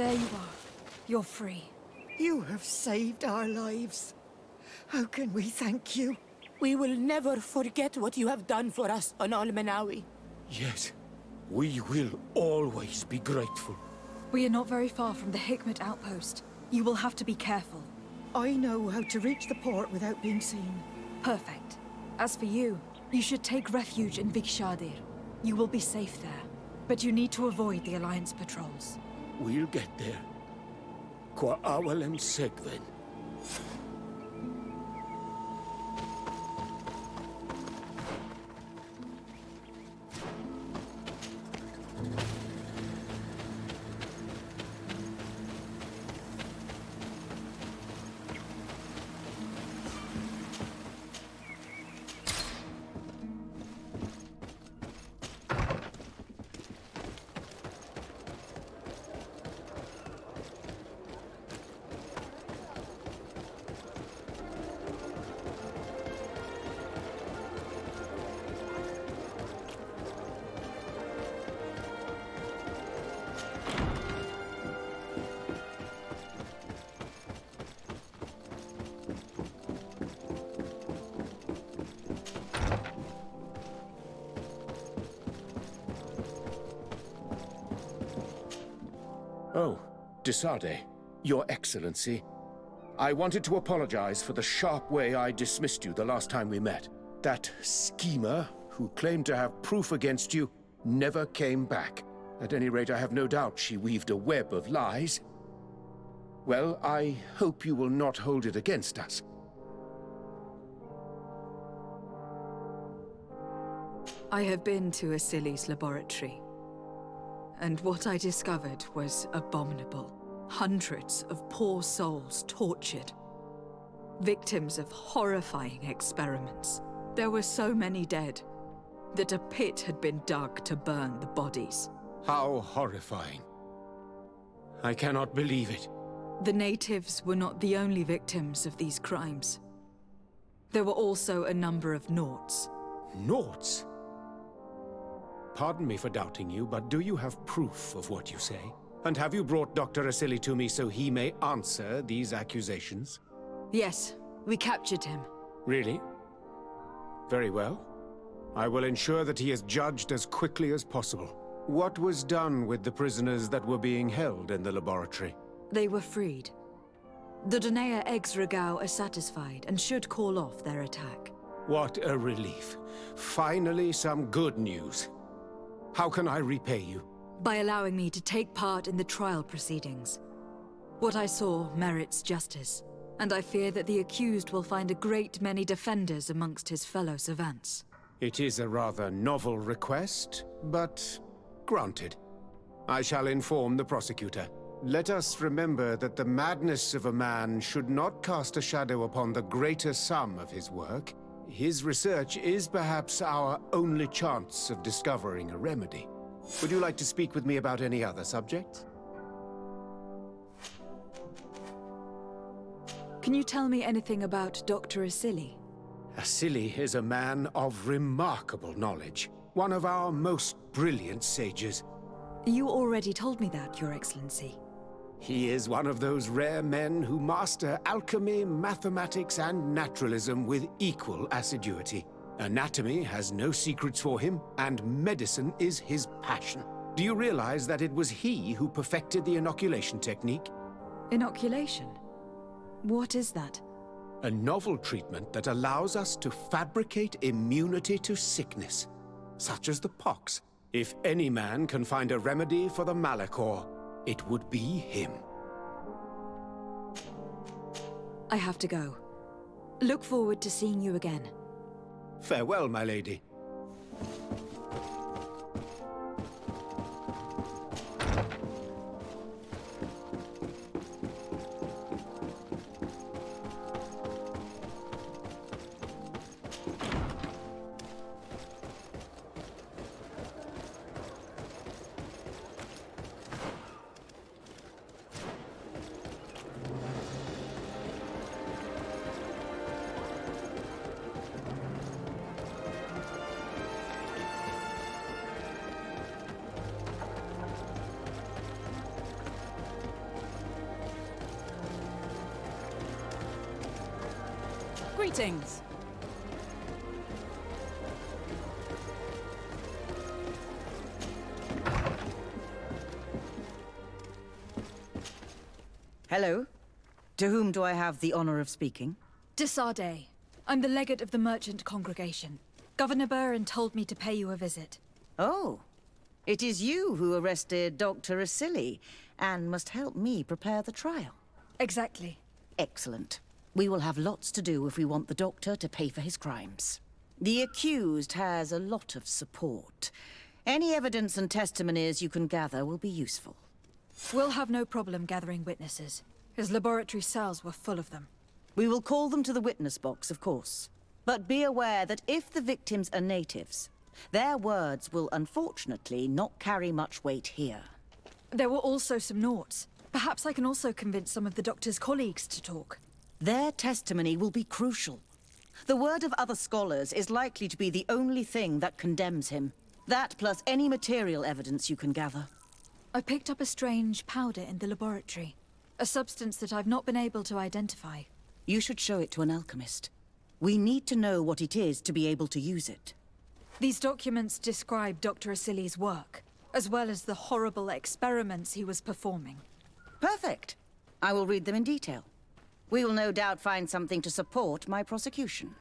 There you are. You're free. You have saved our lives. How can we thank you? We will never forget what you have done for us on Almenawi. Yes, we will always be grateful. We are not very far from the Hikmet outpost. You will have to be careful. I know how to reach the port without being seen. Perfect. As for you, you should take refuge in Vikshadir. You will be safe there. But you need to avoid the Alliance patrols. We'll get there. Qua awalem segven. Oh, Desade, Your Excellency. I wanted to apologize for the sharp way I dismissed you the last time we met. That schemer, who claimed to have proof against you, never came back. At any rate, I have no doubt she weaved a web of lies. Well, I hope you will not hold it against us. I have been to Asili's laboratory, and what I discovered was abominable. Hundreds of poor souls tortured, victims of horrifying experiments. There were so many dead that a pit had been dug to burn the bodies. How horrifying. I cannot believe it. The natives were not the only victims of these crimes. There were also a number of Nauts. Nauts? Pardon me for doubting you, but do you have proof of what you say? And have you brought Dr. Asili to me so he may answer these accusations? Yes, we captured him. Really? Very well. I will ensure that he is judged as quickly as possible. What was done with the prisoners that were being held in the laboratory? They were freed. The Donea Eggsragao are satisfied and should call off their attack. What a relief. Finally, some good news. How can I repay you? By allowing me to take part in the trial proceedings. What I saw merits justice, and I fear that the accused will find a great many defenders amongst his fellow savants. It is a rather novel request, but granted. I shall inform the prosecutor. Let us remember that the madness of a man should not cast a shadow upon the greater sum of his work. His research is perhaps our only chance of discovering a remedy. Would you like to speak with me about any other subjects? Can you tell me anything about Dr. Asili? Asili is a man of remarkable knowledge, one of our most brilliant sages. You already told me that, Your Excellency. He is one of those rare men who master alchemy, mathematics, and naturalism with equal assiduity. Anatomy has no secrets for him, and medicine is his passion. Do you realize that it was he who perfected the inoculation technique? Inoculation? What is that? A novel treatment that allows us to fabricate immunity to sickness, such as the pox. If any man can find a remedy for the Malachor, it would be him. I have to go. Look forward to seeing you again. Farewell, my lady. Greetings. Hello. To whom do I have the honor of speaking? Desarde. I'm the legate of the merchant congregation. Governor Burin told me to pay you a visit. Oh. It is you who arrested Dr. Asili and must help me prepare the trial. Exactly. Excellent. We will have lots to do if we want the doctor to pay for his crimes. The accused has a lot of support. Any evidence and testimonies you can gather will be useful. We'll have no problem gathering witnesses. His laboratory cells were full of them. We will call them to the witness box, of course. But be aware that if the victims are natives, their words will unfortunately not carry much weight here. There were also some Nauts. Perhaps I can also convince some of the doctor's colleagues to talk. Their testimony will be crucial. The word of other scholars is likely to be the only thing that condemns him. That plus any material evidence you can gather. I picked up a strange powder in the laboratory. A substance that I've not been able to identify. You should show it to an alchemist. We need to know what it is to be able to use it. These documents describe Dr. Asili's work, as well as the horrible experiments he was performing. Perfect. I will read them in detail. We will no doubt find something to support my prosecution.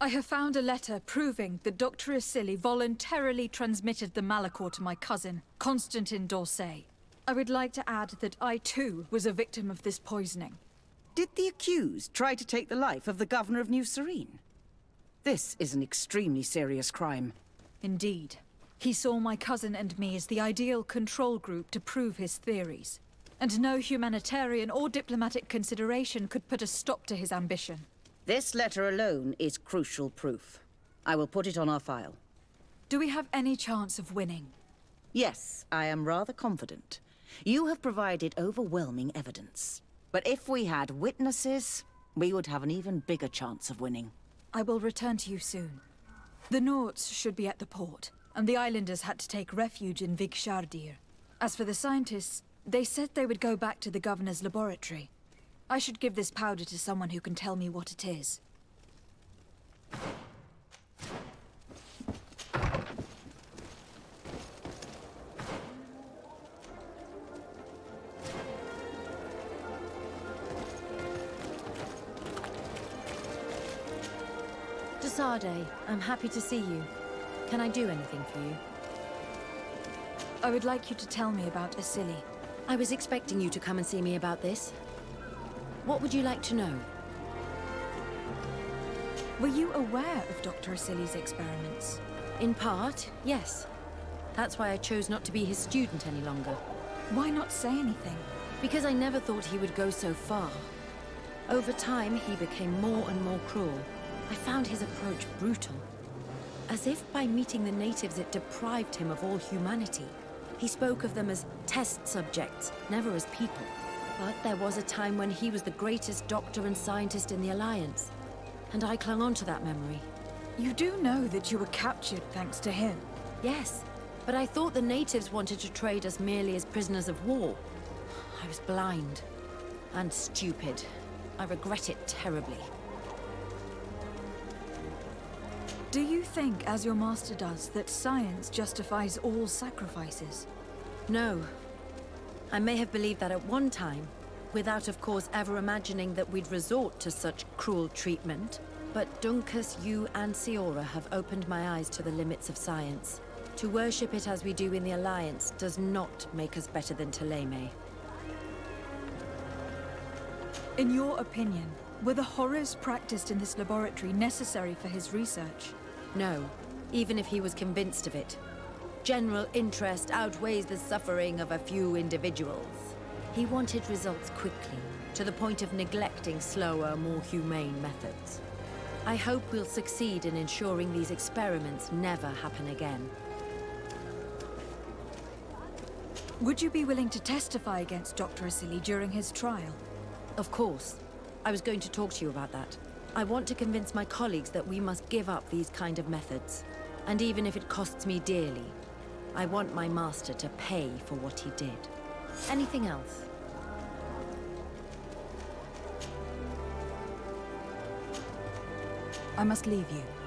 I have found a letter proving that Dr. Asili voluntarily transmitted the Malachor to my cousin, Constantin d'Orsay. I would like to add that I too was a victim of this poisoning. Did the accused try to take the life of the governor of New Serene? This is an extremely serious crime. Indeed. He saw my cousin and me as the ideal control group to prove his theories. And no humanitarian or diplomatic consideration could put a stop to his ambition. This letter alone is crucial proof. I will put it on our file. Do we have any chance of winning? Yes, I am rather confident. You have provided overwhelming evidence. But if we had witnesses, we would have an even bigger chance of winning. I will return to you soon. The Nauts should be at the port, and the islanders had to take refuge in Vigshardir. As for the scientists, they said they would go back to the governor's laboratory. I should give this powder to someone who can tell me what it is. Desarde, I'm happy to see you. Can I do anything for you? I would like you to tell me about Asili. I was expecting you to come and see me about this. What would you like to know? Were you aware of Dr. Asili's experiments? In part, yes. That's why I chose not to be his student any longer. Why not say anything? Because I never thought he would go so far. Over time, he became more and more cruel. I found his approach brutal. As if by meeting the natives it deprived him of all humanity. He spoke of them as test subjects, never as people. But there was a time when he was the greatest doctor and scientist in the Alliance. And I clung on to that memory. You do know that you were captured thanks to him? Yes, but I thought the natives wanted to trade us merely as prisoners of war. I was blind. And stupid. I regret it terribly. Do you think, as your master does, that science justifies all sacrifices? No. I may have believed that at one time, without of course ever imagining that we'd resort to such cruel treatment. But Dunkus, you and Siora have opened my eyes to the limits of science. To worship it as we do in the Alliance does not make us better than Teleme. In your opinion, were the horrors practiced in this laboratory necessary for his research? No, even if he was convinced of it. General interest outweighs the suffering of a few individuals. He wanted results quickly, to the point of neglecting slower, more humane methods. I hope we'll succeed in ensuring these experiments never happen again. Would you be willing to testify against Dr. Asili during his trial? Of course. I was going to talk to you about that. I want to convince my colleagues that we must give up these kind of methods. And even if it costs me dearly, I want my master to pay for what he did. Anything else? I must leave you.